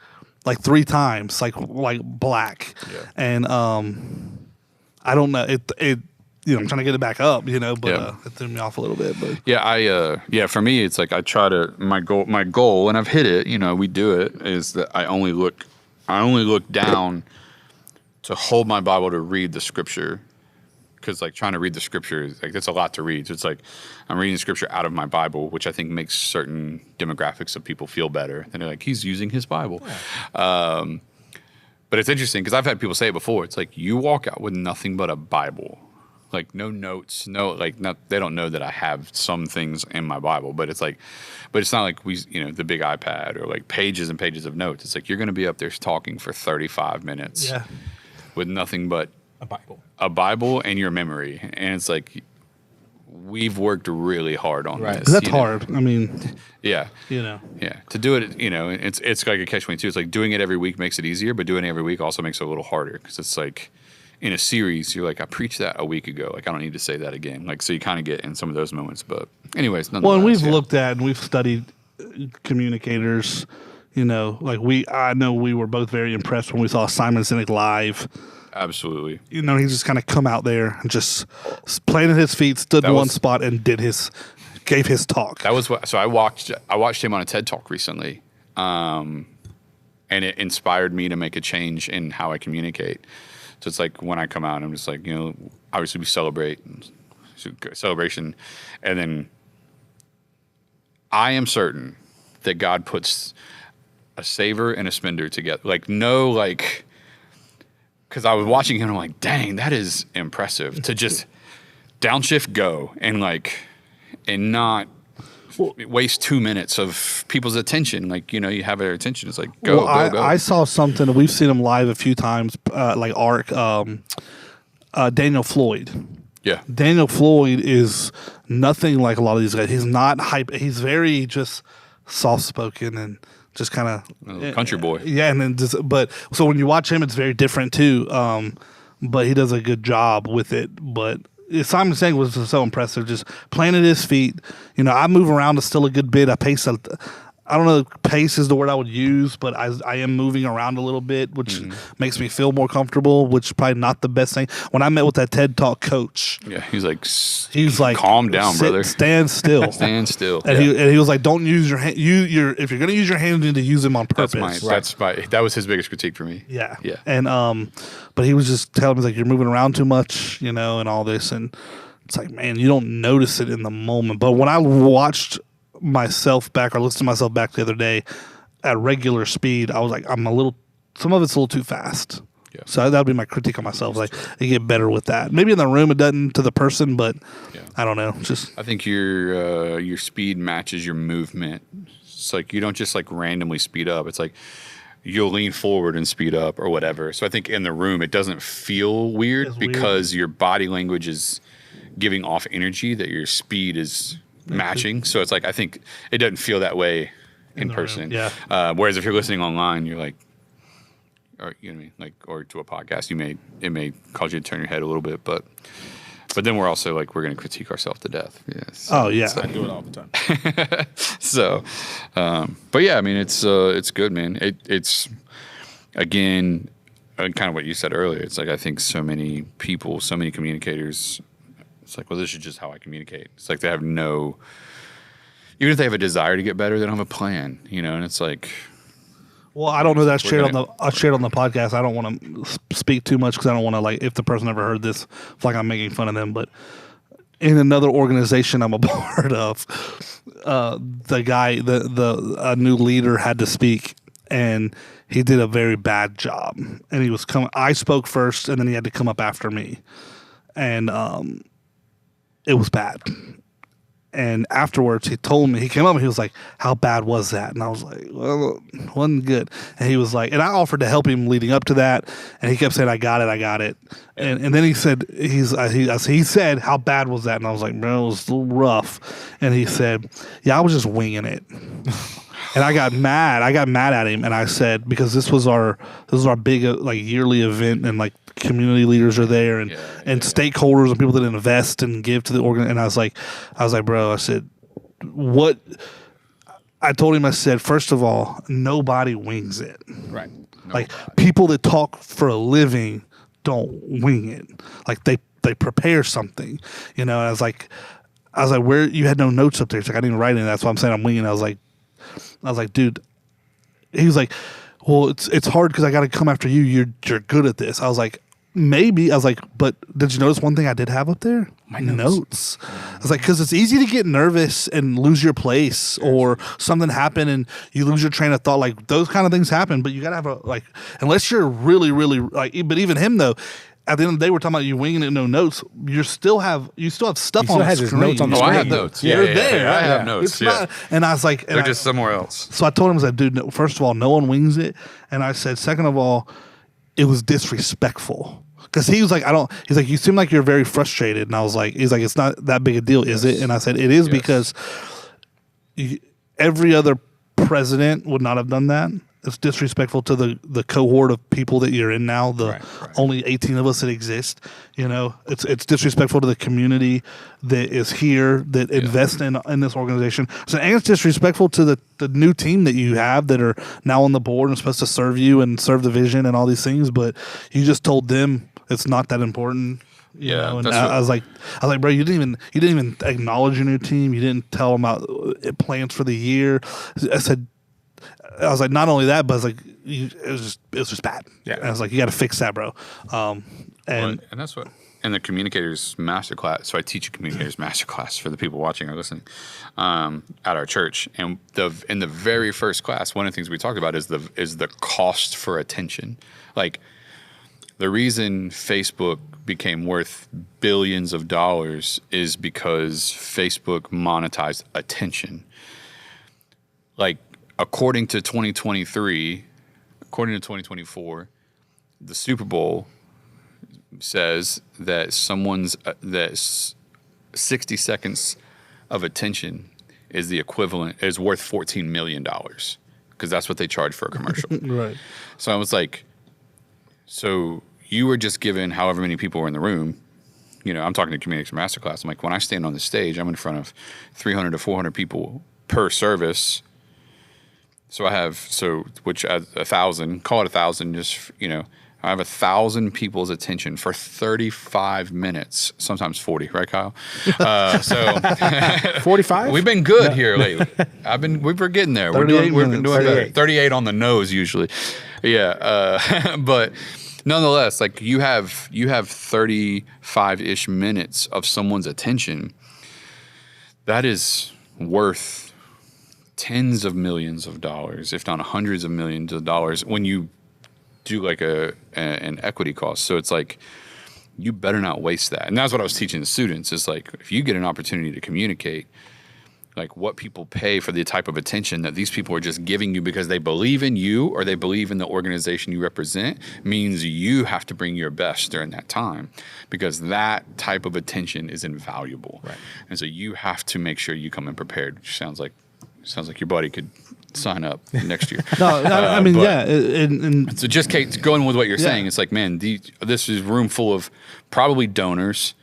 like 3 times, like black. Yeah. And I don't know. I'm trying to get it back up, but it threw me off a little bit. But for me, it's like I try to, my goal, and I've hit it, we do it, is that I only look down to hold my Bible to read the scripture, because like trying to read the scripture, like that's a lot to read. So it's like I'm reading scripture out of my Bible, which I think makes certain demographics of people feel better. And they're like, he's using his Bible. Yeah. But it's interesting because I've had people say it before. It's like you walk out with nothing but a Bible, like no notes, they don't know that I have some things in my Bible, but it's not like the big iPad or like pages and pages of notes. It's like you're going to be up there talking for 35 minutes with nothing but a Bible and your memory. And it's like, we've worked really hard on this. That's hard. I mean, to do it, it's like a catch-22. It's like doing it every week makes it easier, but doing it every week also makes it a little harder, because it's like, in a series, you're like, I preached that a week ago. Like, I don't need to say that again. Like, so you kind of get in some of those moments. But anyways, nonetheless. Well, and we've looked at and we've studied communicators. I know we were both very impressed when we saw Simon Sinek live. Absolutely. He just kind of come out there and just planted his feet, stood in one spot, and gave his talk. That was what. So I watched him on a TED Talk recently, and it inspired me to make a change in how I communicate. So it's like when I come out, I'm just like, obviously we celebrate, celebration. And then I am certain that God puts a saver and a spender together. Because I was watching him and I'm like, dang, that is impressive to just downshift, go, and not waste 2 minutes of people's attention. You have their attention. It's like, go. I saw something. We've seen him live a few times, Daniel Floyd. Yeah. Daniel Floyd is nothing like a lot of these guys. He's not hype. He's very just soft-spoken and just kind of country boy. Yeah. And then so when you watch him, it's very different too. But he does a good job with it. But Simon Sinek was so impressive. Just planted his feet. I move around still a good bit. I pace. I don't know if pace is the word I would use, but I am moving around a little bit, which makes me feel more comfortable, which is probably not the best thing. When I met with that TED Talk coach. Yeah, he's like, calm down, brother. Stand still. Stand still. And he was like, don't use your hand. If you're going to use your hands, you need to use them on purpose. That was his biggest critique for me. Yeah. Yeah. And, but he was just telling me, like, you're moving around too much, and all this. And it's like, man, you don't notice it in the moment. But when I watched myself back or listened to myself back the other day at regular speed, I was like, some of it's a little too fast. Yeah. So that would be my critique on myself. Like, I get better with that. Maybe in the room it doesn't to the person, but I don't know. I think your speed matches your movement. It's like you don't just like randomly speed up. It's like you'll lean forward and speed up or whatever. So I think in the room it doesn't feel weird because your body language is giving off energy that your speed is matching. So it's like, I think it doesn't feel that way in person. Yeah. Whereas if you're listening online, you're like, or or to a podcast, it may cause you to turn your head a little bit, but But then we're also like, we're going to critique ourselves to death. Yes. Oh yeah. I do it all the time. So, but yeah, I mean, it's good, man. It's again, kind of what you said earlier. It's like, I think so many people, so many communicators, it's like, well, this is just how I communicate. It's like they have no, even if they have a desire to get better, they don't have a plan, and it's like, well, I don't know that I shared on the podcast. I don't want to speak too much because I don't want to, like, if the person ever heard this, it's like I'm making fun of them. But in another organization I'm a part of, the guy, a new leader had to speak, and he did a very bad job. And he was coming. I spoke first, and then he had to come up after me, and it was bad. And afterwards, he told me, he came up and he was like, how bad was that? And I was like, well, it wasn't good. And he was like, and I offered to help him leading up to that. And he kept saying, I got it. And then he said, he said, how bad was that? And I was like, bro, it was a little rough. And he said, yeah, I was just winging it. And I got mad at him. And I said, because this was our big like yearly event, and like community leaders are there, and stakeholders and people that invest and give to the organ. And I was like, bro, I said, what? I told him, I said, first of all, nobody wings it. Right. Like, people that talk for a living don't wing it. Like, they prepare something, And I was like, where, you had no notes up there? It's like, I didn't write any. That's why I'm saying I'm winging it. I was like, dude. He was like, well, it's hard because I got to come after you. You're good at this. I was like, maybe. I was like, but did you notice one thing I did have up there? My notes. I was like, because it's easy to get nervous and lose your place, or something happen and you lose your train of thought. Like, those kind of things happen, but you got to have unless you're really, really, like, but even him though, at the end of the day, we're talking about you winging it, no notes. You still have stuff on the screen. Notes on the Oh, screen. I have notes. They're there. I have notes. It's not, and I was like, they're just somewhere else. So I told him, I said, dude, no, first of all, no one wings it. And I said, second of all, it was disrespectful. Because he was like, he's like, you seem like you're very frustrated. And I was like, he's like, it's not that big a deal, is it? And I said, it is, because every other president would not have done that. It's disrespectful to the cohort of people that you're in now. Only 18 of us that exist. It's disrespectful to the community that is here, that invest in this organization. So, and it's disrespectful to the new team that you have that are now on the board and supposed to serve you and serve the vision and all these things. But you just told them it's not that important. You know? And I was like, bro, you didn't even acknowledge your new team. You didn't tell them about plans for the year. I was like, not only that, but I was like, it was just bad. Yeah. And I was like, you got to fix that, bro. And that's what, in the communicators masterclass. So I teach a communicators masterclass for the people watching or listening at our church. And in the very first class, one of the things we talked about is the cost for attention. Like, the reason Facebook became worth billions of dollars is because Facebook monetized attention. Like, according to 2024, the Super Bowl says that that 60 seconds of attention is worth $14 million, because that's what they charge for a commercial. Right. So I was like, so you were just given however many people were in the room. I'm talking to Communication Masterclass. I'm like, when I stand on the stage, I'm in front of 300 to 400 people per service. So I have, which 1,000, call it 1,000, just, I have 1,000 people's attention for 35 minutes, sometimes 40, right, Kyle? 45? We've been good here lately. We're getting there. We're doing better. 38 on the nose usually. Yeah. But nonetheless, like, you have 35-ish minutes of someone's attention. That is worth tens of millions of dollars, if not hundreds of millions of dollars, when you do like an equity cost. So it's like, you better not waste that. And that's what I was teaching the students, is like, if you get an opportunity to communicate, like, what people pay for the type of attention that these people are just giving you because they believe in you or they believe in the organization you represent, means you have to bring your best during that time, because that type of attention is invaluable. Right. And so you have to make sure you come in prepared, which sounds like your buddy could sign up next year. I mean, and so just Kate, going with what you're saying, it's like, man, this is room full of probably donors,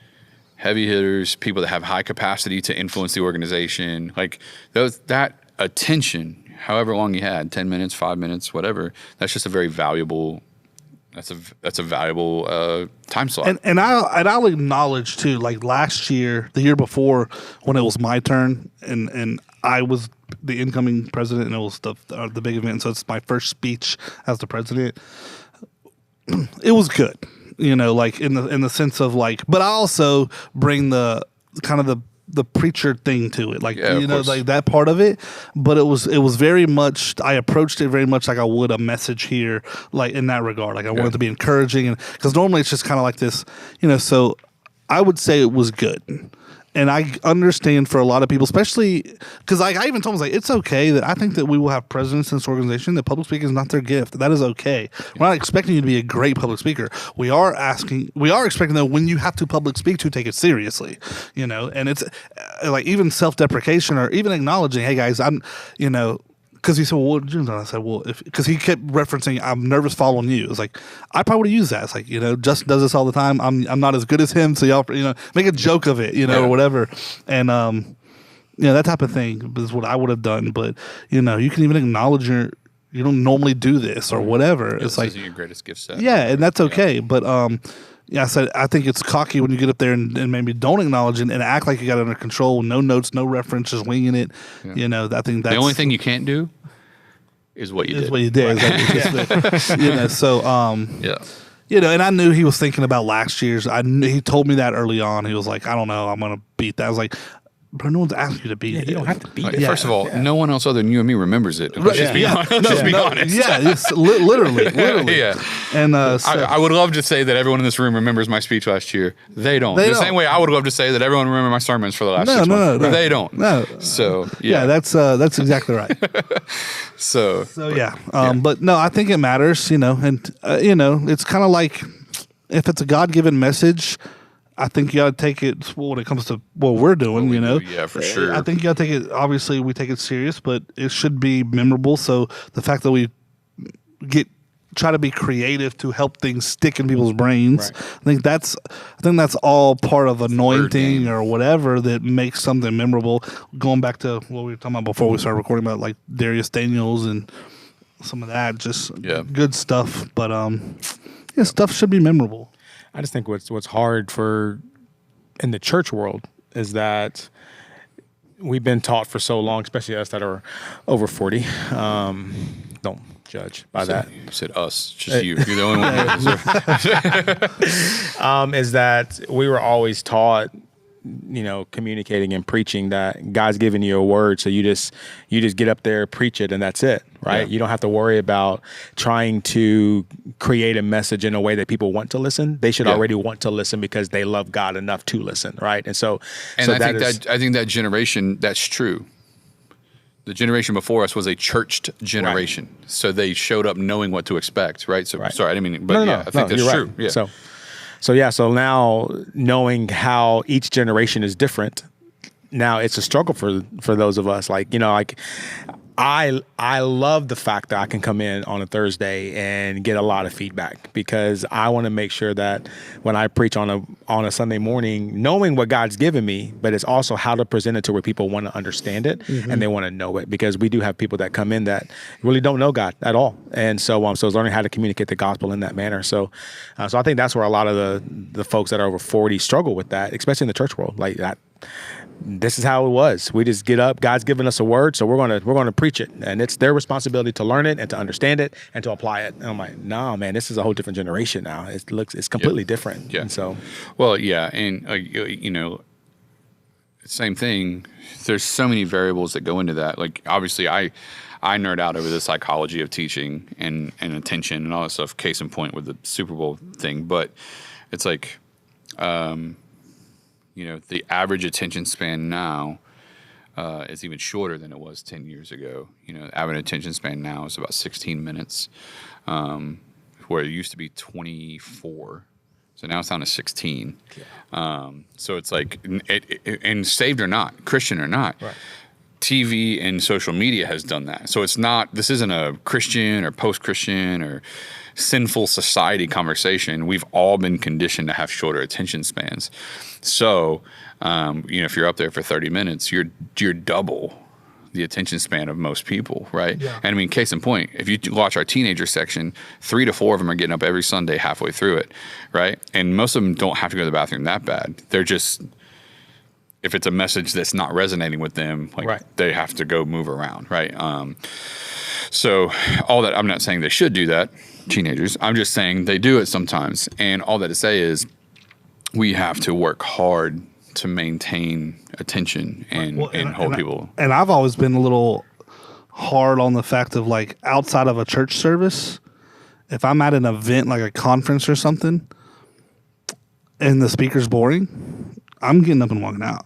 heavy hitters, people that have high capacity to influence the organization. Like that attention, however long you had, 10 minutes, 5 minutes, whatever, that's just a very valuable. That's a valuable time slot. And I'll acknowledge too, like last year, the year before, when it was my turn, and I was the incoming president, and it was the big event. So it's my first speech as the president. It was good, like in the sense of like, but I also bring the kind of the preacher thing to it, like like that part of it. But it was very much, I approached it very much like I would a message here, like in that regard. Like I wanted to be encouraging, and because normally it's just kind of like this, so I would say it was good. And I understand for a lot of people, especially because I even told them, it's okay that I think that we will have presidents in this organization that public speaking is not their gift. That is okay. We're not expecting you to be a great public speaker. We are expecting though, when you have to public speak, to take it seriously, and it's like even self-deprecation or even acknowledging, hey guys, I'm, because he said, well, what did you do? I said, well, because he kept referencing, I'm nervous following you. It's like, I probably would have used that. It's like, Justin does this all the time. I'm not as good as him. So y'all, make a joke of it, or whatever. And, that type of thing is what I would have done. But, you can even acknowledge you don't normally do this or whatever. It's like, isn't your greatest gift set. Yeah. And that's okay. But, I said, I think it's cocky when you get up there and maybe don't acknowledge it and act like you got it under control. No notes, no reference, just winging it. Yeah. I think that's the only thing you can't do is what you did. Is what you did. Right. So, and I knew he was thinking about last year's. He told me that early on. He was like, I don't know, I'm going to beat that. I was like, bro, no one's asking you to beat it. You don't have to beat it. First of all, no one else other than you and me remembers it. Let's just be honest. Yeah, it's literally. Yeah. And I would love to say that everyone in this room remembers my speech last year. They don't. The same way I would love to say that everyone remembers my sermons for the last 6 months. They don't. No. So, yeah, that's exactly right. So yeah. But no, I think it matters, and, it's kind of like if it's a God-given message, I think you got to take it when it comes to what we're doing, Yeah, for sure. I think you got to take it, obviously we take it serious, but it should be memorable. So the fact that we try to be creative to help things stick in people's brains, right. I think that's all part of anointing or whatever that makes something memorable. Going back to what we were talking about before we started recording about like Darius Daniels and some of that, just good stuff. But stuff should be memorable. I just think what's hard in the church world is that we've been taught for so long, especially us that are over 40. Don't judge by that. You said us, just you. You're the only one. Is that we were always taught, communicating and preaching that God's giving you a word, so you just get up there, preach it, and that's it, right? Yeah. You don't have to worry about trying to create a message in a way that people want to listen. They should already want to listen because they love God enough to listen, right? And I think that generation, that's true. The generation before us was a churched generation, so they showed up knowing what to expect, right? So sorry, I didn't mean, but I think that's true. Right. Yeah. So now knowing how each generation is different, now it's a struggle for those of us. I love the fact that I can come in on a Thursday and get a lot of feedback, because I want to make sure that when I preach on a Sunday morning, knowing what God's given me, but it's also how to present it to where people want to understand it and they want to know it, because we do have people that come in that really don't know God at all, and so it's learning how to communicate the gospel in that manner. So I think that's where a lot of the folks that are over 40 struggle with that, especially in the church world, like that. This is how it was. We just get up. God's given us a word, so we're gonna preach it, and it's their responsibility to learn it and to understand it and to apply it. And I'm like, no, man, this is a whole different generation now. It's completely different. Yeah. And so, same thing. There's so many variables that go into that. Like, obviously, I nerd out over the psychology of teaching and attention and all that stuff. Case in point with the Super Bowl thing, but it's like. The average attention span now is even shorter than it was 10 years ago. The average attention span now is about 16 minutes, where it used to be 24. So now it's down to 16. Yeah. So it's like, and saved or not, Christian or not, TV and social media has done that. So this isn't a Christian or post-Christian or sinful society conversation. We've all been conditioned to have shorter attention spans. So, if you're up there for 30 minutes, you're double the attention span of most people, right? Yeah. And I mean, case in point, if you watch our teenager section, 3 to 4 of them are getting up every Sunday halfway through it, right? And most of them don't have to go to the bathroom that bad. They're just, if it's a message that's not resonating with them, they have to go move around, right? So all that, I'm not saying they should do that, teenagers. I'm just saying they do it sometimes. And all that to say is we have to work hard to maintain attention and hold people. And I've always been a little hard on the fact of like outside of a church service, if I'm at an event like a conference or something and the speaker's boring, I'm getting up and walking out.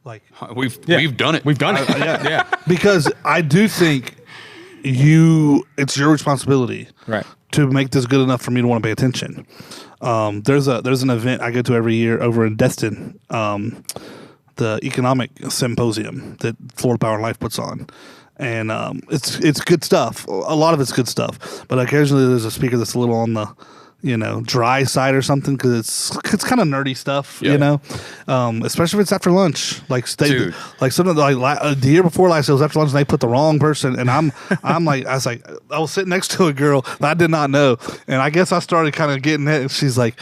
Like we've done it. We've done it. Yeah. Because I do think it's your responsibility to make this good enough for me to want to pay attention. There's an event I go to every year over in Destin, the economic symposium that Florida Power and Life puts on. And it's good stuff. A lot of it's good stuff. But occasionally there's a speaker that's a little on the dry side or something because it's kind of nerdy stuff, especially if it's after lunch. Like the year before last, it was after lunch and they put the wrong person. And I was sitting next to a girl that I did not know, and I guess I started kind of getting it. And she said,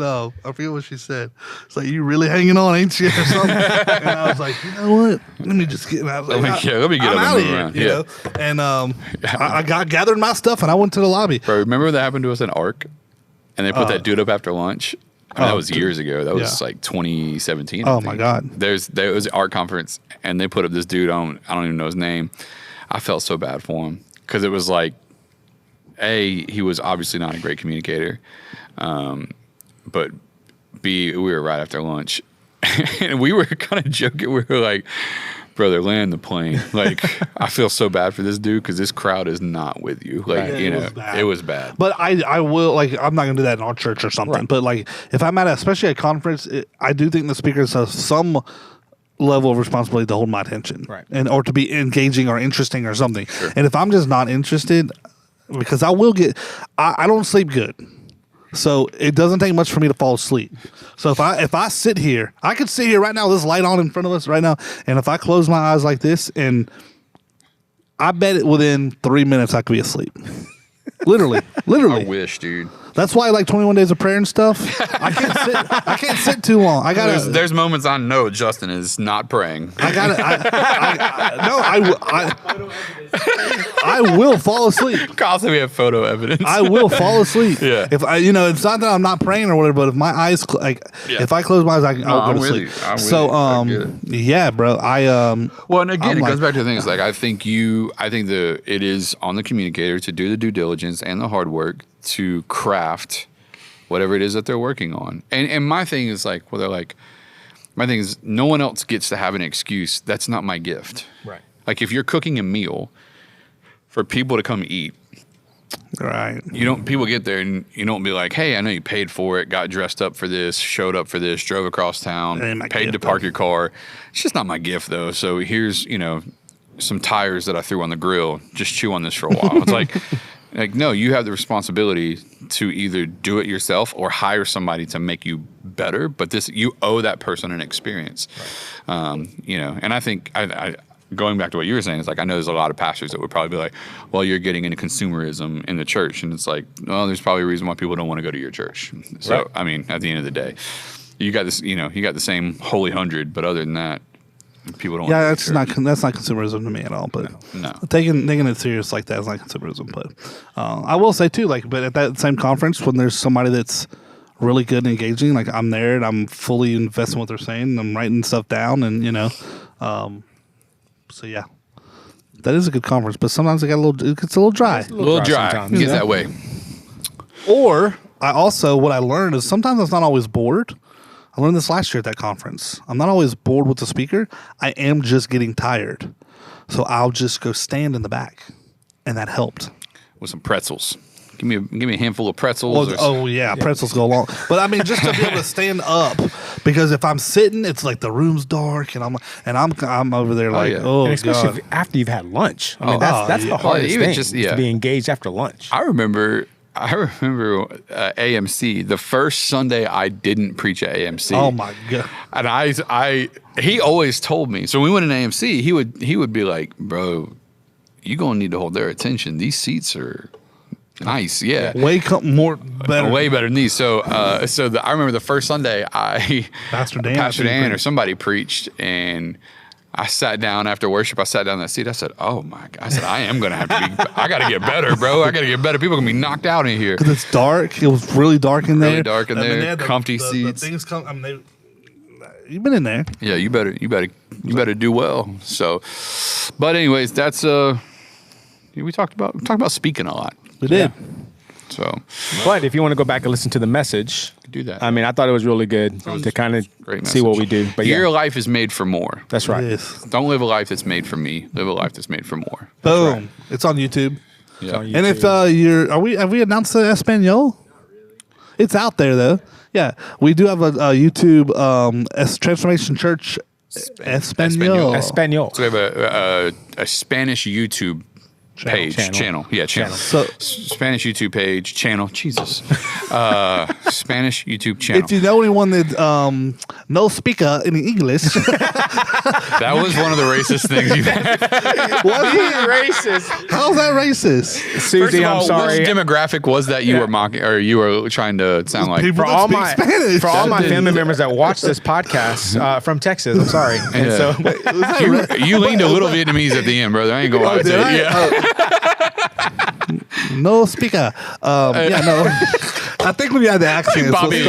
I forget what she said. It's like, you really hanging on, ain't you? Or something. And I was like, you know what? Let me just get. I was like, let me get I'm up out and of move here, around. And I gathered my stuff and I went to the lobby. Bro, remember that happened to us in ARC, and they put that dude up after lunch. That was years ago. That was like 2017. Oh my God! There was an art conference, and they put up this dude on. I don't even know his name. I felt so bad for him because it was like, he was obviously not a great communicator, but B, we were right after lunch, and we were kind of joking. We were like, brother, land the plane. Like, I feel so bad for this dude because this crowd is not with you. Like, it was bad. But I will, like, I'm not going to do that in our church or something. Right. But, like, if I'm at especially a conference, I do think the speakers have some level of responsibility to hold my attention. Right. Or to be engaging or interesting or something. Sure. And if I'm just not interested, because I don't sleep good. So it doesn't take much for me to fall asleep. So if I sit here, I could sit here right now with this light on in front of us right now, and if I close my eyes like this, and I bet within 3 minutes I could be asleep. Literally. I wish, dude. That's why I like 21 Days of Prayer and stuff. I can't sit too long. There's moments I know Justin is not praying. I will fall asleep. Kyle said we have photo evidence. I will fall asleep. Yeah. If it's not that I'm not praying or whatever, but if my eyes, if I close my eyes, I'll go to sleep. Yeah, bro. Well, and again, it goes back to the thing. It's like, I think it is on the communicator to do the due diligence and the hard work to craft whatever it is that they're working on. And my thing is like, my thing is no one else gets to have an excuse. That's not my gift. Right. Like, if you're cooking a meal for people to come eat, right? People get there and you don't be like, hey, I know you paid for it, got dressed up for this, showed up for this, drove across town, paid to park your car. It's just not my gift though. So here's, some tires that I threw on the grill. Just chew on this for a while. It's like, no, you have the responsibility to either do it yourself or hire somebody to make you better. But you owe that person an experience. Right. And I think going back to what you were saying, it's like, I know there's a lot of pastors that would probably be like, well, you're getting into consumerism in the church. And it's like, well, there's probably a reason why people don't want to go to your church. So, right. I mean, at the end of the day, you got this, you got the same holy 100, but other than that, people don't. Yeah, that's not consumerism to me at all. But no. Taking it serious like that is not consumerism. But I will say too, like, but at that same conference, when there's somebody that's really good and engaging, like, I'm there and I'm fully invested in what they're saying, and I'm writing stuff down, and so yeah, that is a good conference. But sometimes it gets a little dry. A little dry. It gets that way. Or what I learned is sometimes I'm not always bored. I learned this last year at that conference. I'm not always bored with the speaker. I am just getting tired. So I'll just go stand in the back. And that helped. With some pretzels. give me a handful of pretzels. Pretzels go along. But I mean, just to be able to stand up, because if I'm sitting, it's like the room's dark, and I'm over there like, oh, and especially God. after you've had lunch. I mean, that's the hardest thing. Is to be engaged after lunch. I remember AMC, the first Sunday I didn't preach at AMC. Oh my God. And he always told me. So when we went in AMC, he would be like, bro, you're going to need to hold their attention. These seats are nice. Yeah. Way better than these. So I remember the first Sunday Pastor Dan or somebody preached, and I sat down after worship. I sat down in that seat. I said, "Oh my God!" I said, "I am gonna have to be. I got to get better, bro. I got to get better. People are gonna be knocked out in here because it's dark. It was really dark in there. Really dark in there. Comfy seats. The things come. I mean, you've been in there. Yeah, you better do well. So, but anyways, that's we talked about speaking a lot. We did. So, but if you want to go back and listen to the message, do that. I mean, I thought it was really good to kind of see what we do. But your life is made for more. That's right. Don't live a life that's made for me. Live a life that's made for more. Boom! Right. It's on YouTube. Yeah. And if have we announced the Espanol? It's out there though. Yeah, we do have a YouTube Transformation Church Espanol. Espanol. So we have a Spanish YouTube channel. Yeah, channel. So, Spanish YouTube page, channel. Jesus. Spanish YouTube channel. If you know anyone that no speaker in English. That was one of the racist things you've had. Was it racist? How's that racist? Susie, I'm sorry. Which demographic was that you were mocking, or you were trying to sound like? People for all Spanish. For all my family members that watch this podcast from Texas, I'm sorry. And so you leaned a little Vietnamese at the end, brother. I ain't gonna lie to you. No speaker. Yeah, no. I think when you add the accent, Bobby.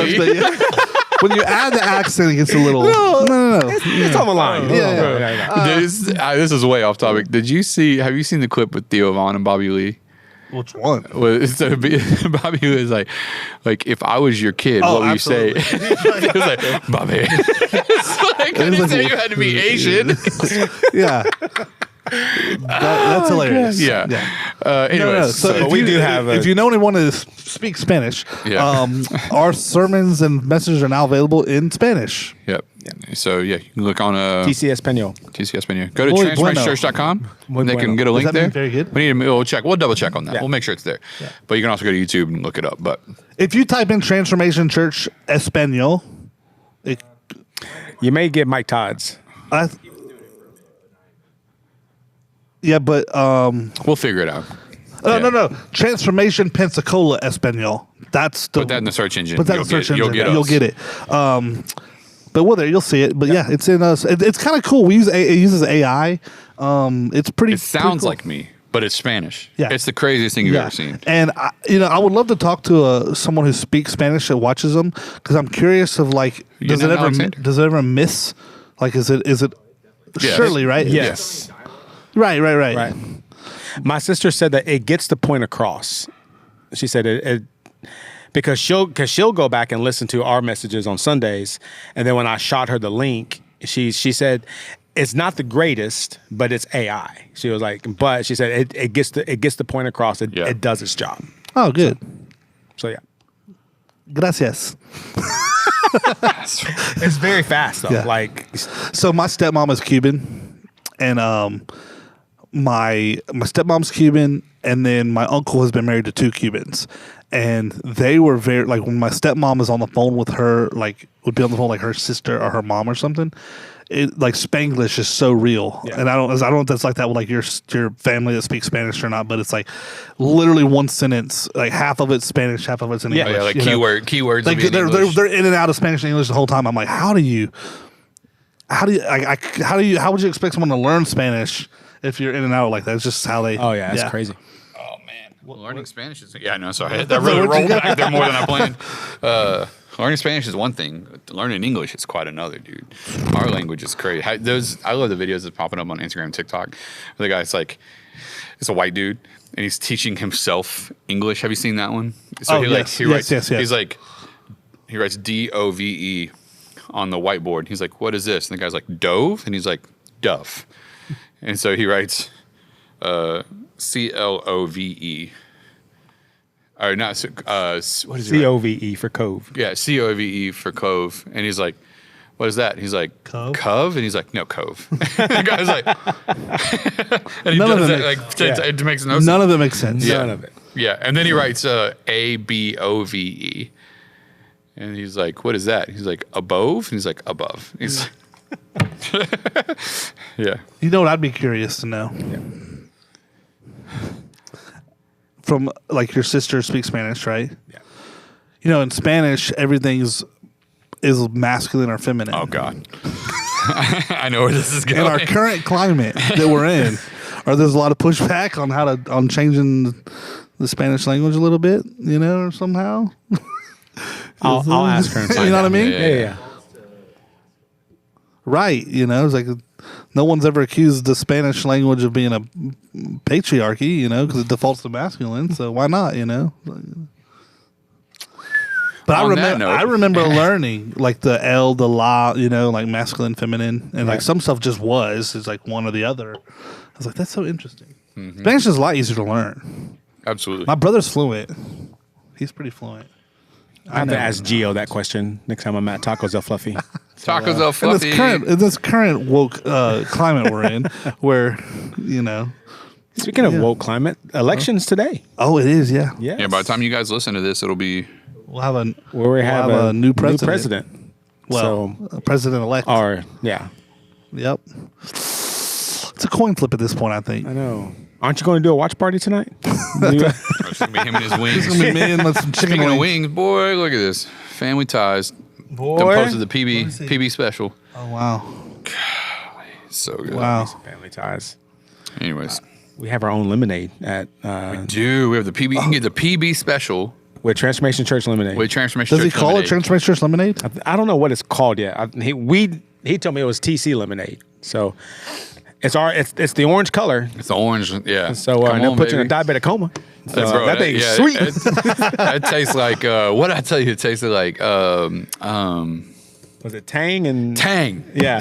When you add the accent, it gets a little. No. it's on the line. Yeah. This is way off topic. Have you seen the clip with Theo Vaughn and Bobby Lee? Which one? Well, so Bobby Lee is like, if I was your kid, what would absolutely. you say? He was like, Bobby. It's like, I didn't say you had to be Asian. Yeah. That's hilarious. Yeah. Anyways, So we do have. If you know anyone that speaks Spanish, our sermons and messages are now available in Spanish. Yep. So you can look on TC Espanol. TC Espanol. Go to transformationchurch.com. They can get a link there. Very good. We'll check. We'll double check on that. Yeah. We'll make sure it's there. Yeah. But you can also go to YouTube and look it up. But if you type in Transformation Church Espanol, you may get Mike Todd's. Yeah, but we'll figure it out. No. Transformation Pensacola Espanol. That's the. Put that in the search engine. Put that in the search engine. You'll get it. But you'll see it. But yeah, it's in us. It's kind of cool. It uses AI. It's pretty. It sounds cool. like me, but it's Spanish. Yeah, it's the craziest thing you've ever seen. And I would love to talk to someone who speaks Spanish that watches them, because I'm curious of does it ever miss? Like, is it? Yes. Surely, right? Yes. Right. My sister said that it gets the point across. She said it because she'll go back and listen to our messages on Sundays, and then when I shot her the link, she said it's not the greatest, but it's AI. She was like, but she said it gets the point across. It does its job. Oh, good. So yeah. Gracias. It's very fast though. Yeah. So my stepmom is Cuban, and my stepmom's Cuban, and then my uncle has been married to 2 Cubans, and they were very when my stepmom is on the phone with her, would be on the phone her sister or her mom or something. It Spanglish is so real, and I don't know if that's like that with your family that speaks Spanish or not, but it's literally one sentence, half of it's Spanish, half of it's in English. Keywords. They're in and out of Spanish and English the whole time. I'm like, how would you expect someone to learn Spanish if you're in and out like that? It's just how they. Oh yeah, that's crazy. Oh man, learning Spanish is sorry, that really rolled back there more than I planned. Learning Spanish is one thing. Learning English is quite another, dude. Our language is crazy. I love the videos that's popping up on Instagram and TikTok. The guy's it's a white dude, and he's teaching himself English. Have you seen that one? So he writes. He's he writes DOVE on the whiteboard. He's like, "What is this?" And the guy's like, "Dove," and he's like, "Dove." And so he writes CLOVE. or not, what is it? COVE for Cove. Yeah, COVE for Cove. And he's like, what is that? He's like, Cove? And he's like, no, Cove. The guy's like, and he None of does them that, make- like, it makes no sense. None of them make sense. Yeah. None of it. Yeah, and then he writes ABOVE. And he's like, what is that? He's like, above? And he's like, above. He's yeah. You know what I'd be curious to know? From like your sister speaks Spanish, right? Yeah. You know, in Spanish, everything is masculine or feminine. Oh, God. I know where this is going. In our current climate that we're in, or there's a lot of pushback on changing the Spanish language a little bit, you know, or somehow. I'll ask her and You find know what I out. mean? Yeah. Right. You know, it's like no one's ever accused the Spanish language of being a patriarchy, you know, because it defaults to masculine. So why not, you know? But On that note- I remember learning like the L, the la, you know, like masculine, feminine, and like Right. some stuff just was. It's like one or the other. I was like, that's so interesting. Spanish is a lot easier to learn. Absolutely. My brother's fluent. He's pretty fluent. I have to know. ask Gio that question next time I'm at Tacos El Fluffy. Tacos El In Fluffy. this current woke climate we're in, where you know, Speaking of woke climate, elections today. oh, it is, yeah. Yes. Yeah, by the time you guys listen to this, it'll be We'll have a where we have a new New president. president. Well, So, a president-elect. or yeah, Yep. It's a coin flip at this point, I think. I know. Aren't you going to do a watch party tonight? it's gonna be him and his wings. It's gonna be me and with some chicken Speaking of wings. wings, boy, look at this. Family Ties. Boy. Composed of the Let me see. PB special. Oh wow! So good. Wow. Family ties. Anyways. We have our own lemonade at Dude, we have the PB. You can get the PB special with Transformation Church Lemonade. with Transformation Does he Church call Lemonade. it Transformation Church Lemonade? I don't know what it's called yet. He told me it was TC Lemonade. So it's the orange color. It's the orange. Yeah. So Come they'll on, put you in a baby. diabetic coma. So Bro, that thing's yeah, sweet. It tastes like what did I tell you? It tasted like Was it Tang and Tang. Yeah.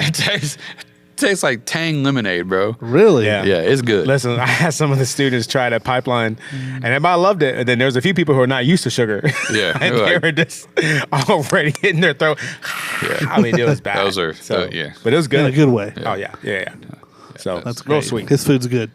It tastes like Tang lemonade, bro. Really? Yeah. Yeah, it's good. Listen, I had some of the students try that pipeline, and everybody loved it. And then there's a few people who are not used to sugar. Yeah, and they're they like- were just already hitting their throat. Yeah. I mean, it was bad. Those are- yeah. But it was good. In a good way. Oh yeah. So That's real Great. sweet. His food's good.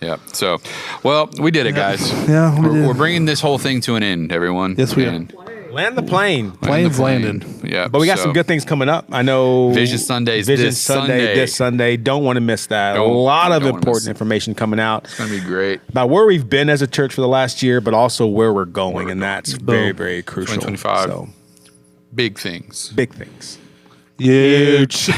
Yeah. So, well, we did it, guys. Yeah, we did. We're bringing this whole thing to an end, everyone. Yes, we are. And Land the plane. Plane's land the landed. plane. Yeah. But we got some good things coming up. I know Vision Sundays Vision this Sunday. this Sunday. Don't want to miss that. Don't- a lot of don't wanna miss important it. information coming out It's gonna be great. about where we've been as a church for the last year, but also where we're going, and that's very, very crucial. 2025. So Big things. big things. Huge. All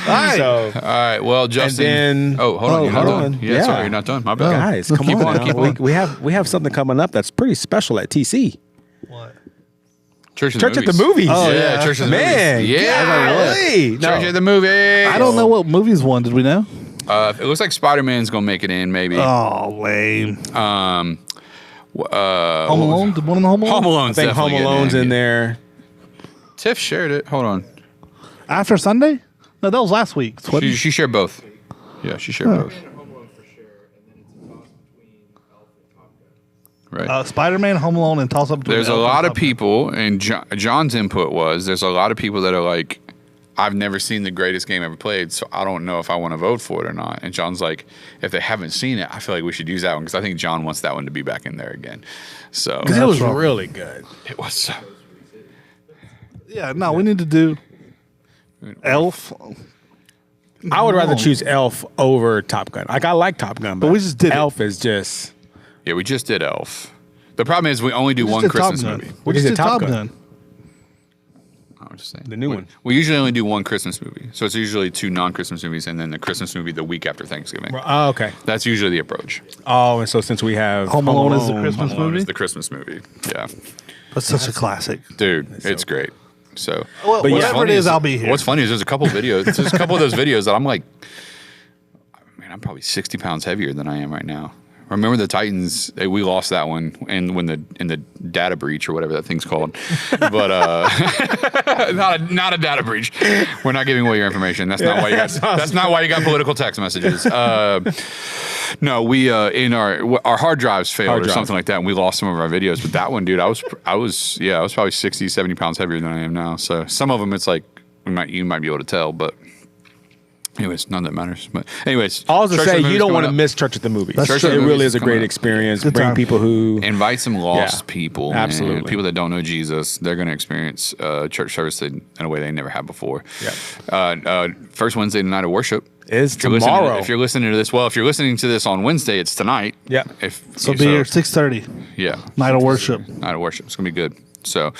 right. So All right. Well, Justin. then- hold on. You're not hold done. on. Yeah, Yeah. sorry, you're not done. My bad. guys, come Keep on. on, keep now. on. We have something coming up that's pretty special at TC. What? Church Church at the movies. Oh, yeah, yeah. Church at the Man, movies. Yeah. golly. No. Church at the movies. I don't know what movies won. Did we know? It looks like Spider-Man's gonna make it in, maybe. Oh, lame. Home Home Alone? Did one of the Home Alone? Home I Alone's think definitely Home getting Alone's in there. Tiff shared it. Hold on. After Sunday? No, that was last week. What? She shared both. Yeah, she shared both. Right. Spider-Man, Home Alone, and toss up. between There's a Elf and lot of Top Gun. people, and John's input was there's a lot of people that are like, I've never seen the greatest game ever played, so I don't know if I want to vote for it or not. And John's like, if they haven't seen it, I feel like we should use that one because I think John wants that one to be back in there again. So Because it was wrong. really good. it was so. Yeah, no, we need to do Elf. I would rather choose Elf over Top Gun. Like, I like Top Gun, but we just did it. Elf is just. Yeah, we just did Elf. The problem is we only do We just one did Top Christmas Gun. movie. We just just did did Top Top Gun. Gun. I'm just saying. The new one. We usually only do one Christmas movie. So it's usually two non-Christmas movies and then the Christmas movie the week after Thanksgiving. Oh, okay. That's usually the approach. Oh, and so since we have Home Alone is the Christmas Home Alone movie? is the Christmas movie. Yeah. That's such a classic. Dude, it's great. So Well, But yeah, whatever it funny is, I'll be here. What's funny is there's a couple videos. There's a couple of those videos that I'm like, man, I'm probably 60 pounds heavier than I am right now. Remember the Titans? We lost that one, and when in the data breach or whatever that thing's called. But not a data breach. We're not giving away your information. That's not why you got. That's not why you got political text messages. No, we in our hard drives failed Hard or drive. something like that, and we lost some of our videos. But that one, dude, I was probably 60, 70 pounds heavier than I am now. So some of them, it's like you might be able to tell, but. Anyways, none that matters. But anyways, All to Church say, of the you Movies don't coming want to up. miss Church at the Movies. That's Church true. It really Movies is a coming great up. experience. Good Bring time. people who Invite some lost people. man. Absolutely. People that don't know Jesus. They're going to experience church service in a way they never have before. Yeah. First Wednesday night of worship is If you're listening- tomorrow. If you're listening to this, well, if you're listening to this on Wednesday, it's tonight. Yeah. So be here 6:30. Yeah. Night of worship. Night of worship. It's gonna be good. So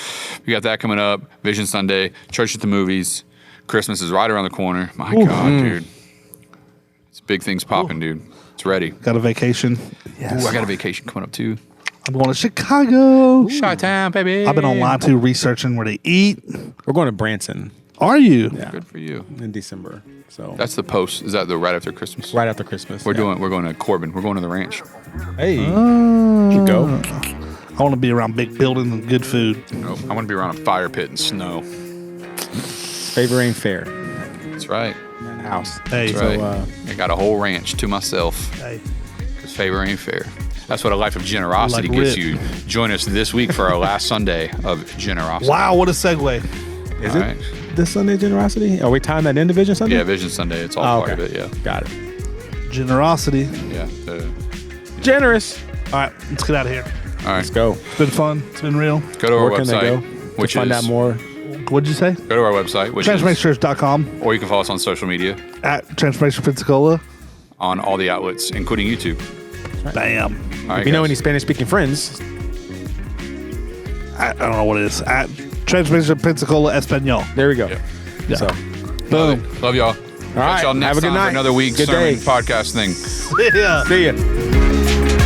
we got that coming up. Vision Sunday, Church at the Movies. Christmas is right around the corner. My God, dude. It's big things popping, dude. It's ready. Got a vacation. Ooh, I got a vacation coming up too. I'm going to Chicago. Chi-town, baby. I've been online too, researching where to eat. We're going to Branson Are you? Good for you. in December. So That's the post. Is that the right after Christmas? right after Christmas. We're going to Corbin. We're going to the ranch. Hey, you go. I want to be around big buildings and good food. Nope. I want to be around a fire pit and snow. Favor ain't fair. That's right. That house. Hey, That's right. So, I got a whole ranch to myself. hey. Because favor ain't fair. That's what a life of generosity Like gets Rick. you. Join us this week for our last Sunday of generosity. Wow, what a segue. Is All it right. this Sunday generosity? Are we tying that into Vision Sunday? Yeah, Vision Sunday. It's all Oh, part okay. of it. Yeah. Got it. Generosity. Yeah. Generous. All right, let's get out of here. All right. Let's go. It's been fun. It's been real. Go to our Where can they website, go which to find is out more? What'd you say? Go to our website, which is, TransformationChurch.com or you can follow us on social media at Transformation Pensacola. on all the outlets, including YouTube. Bam. All right. If you know guys. any Spanish-speaking friends, I don't know what it is. At Transformation Pensacola Espanol. there we go. Yeah. So, Boom. Love y'all. all right. Y'all next Have a good time for night. another week Good sermon day. podcast thing. Yeah. See ya.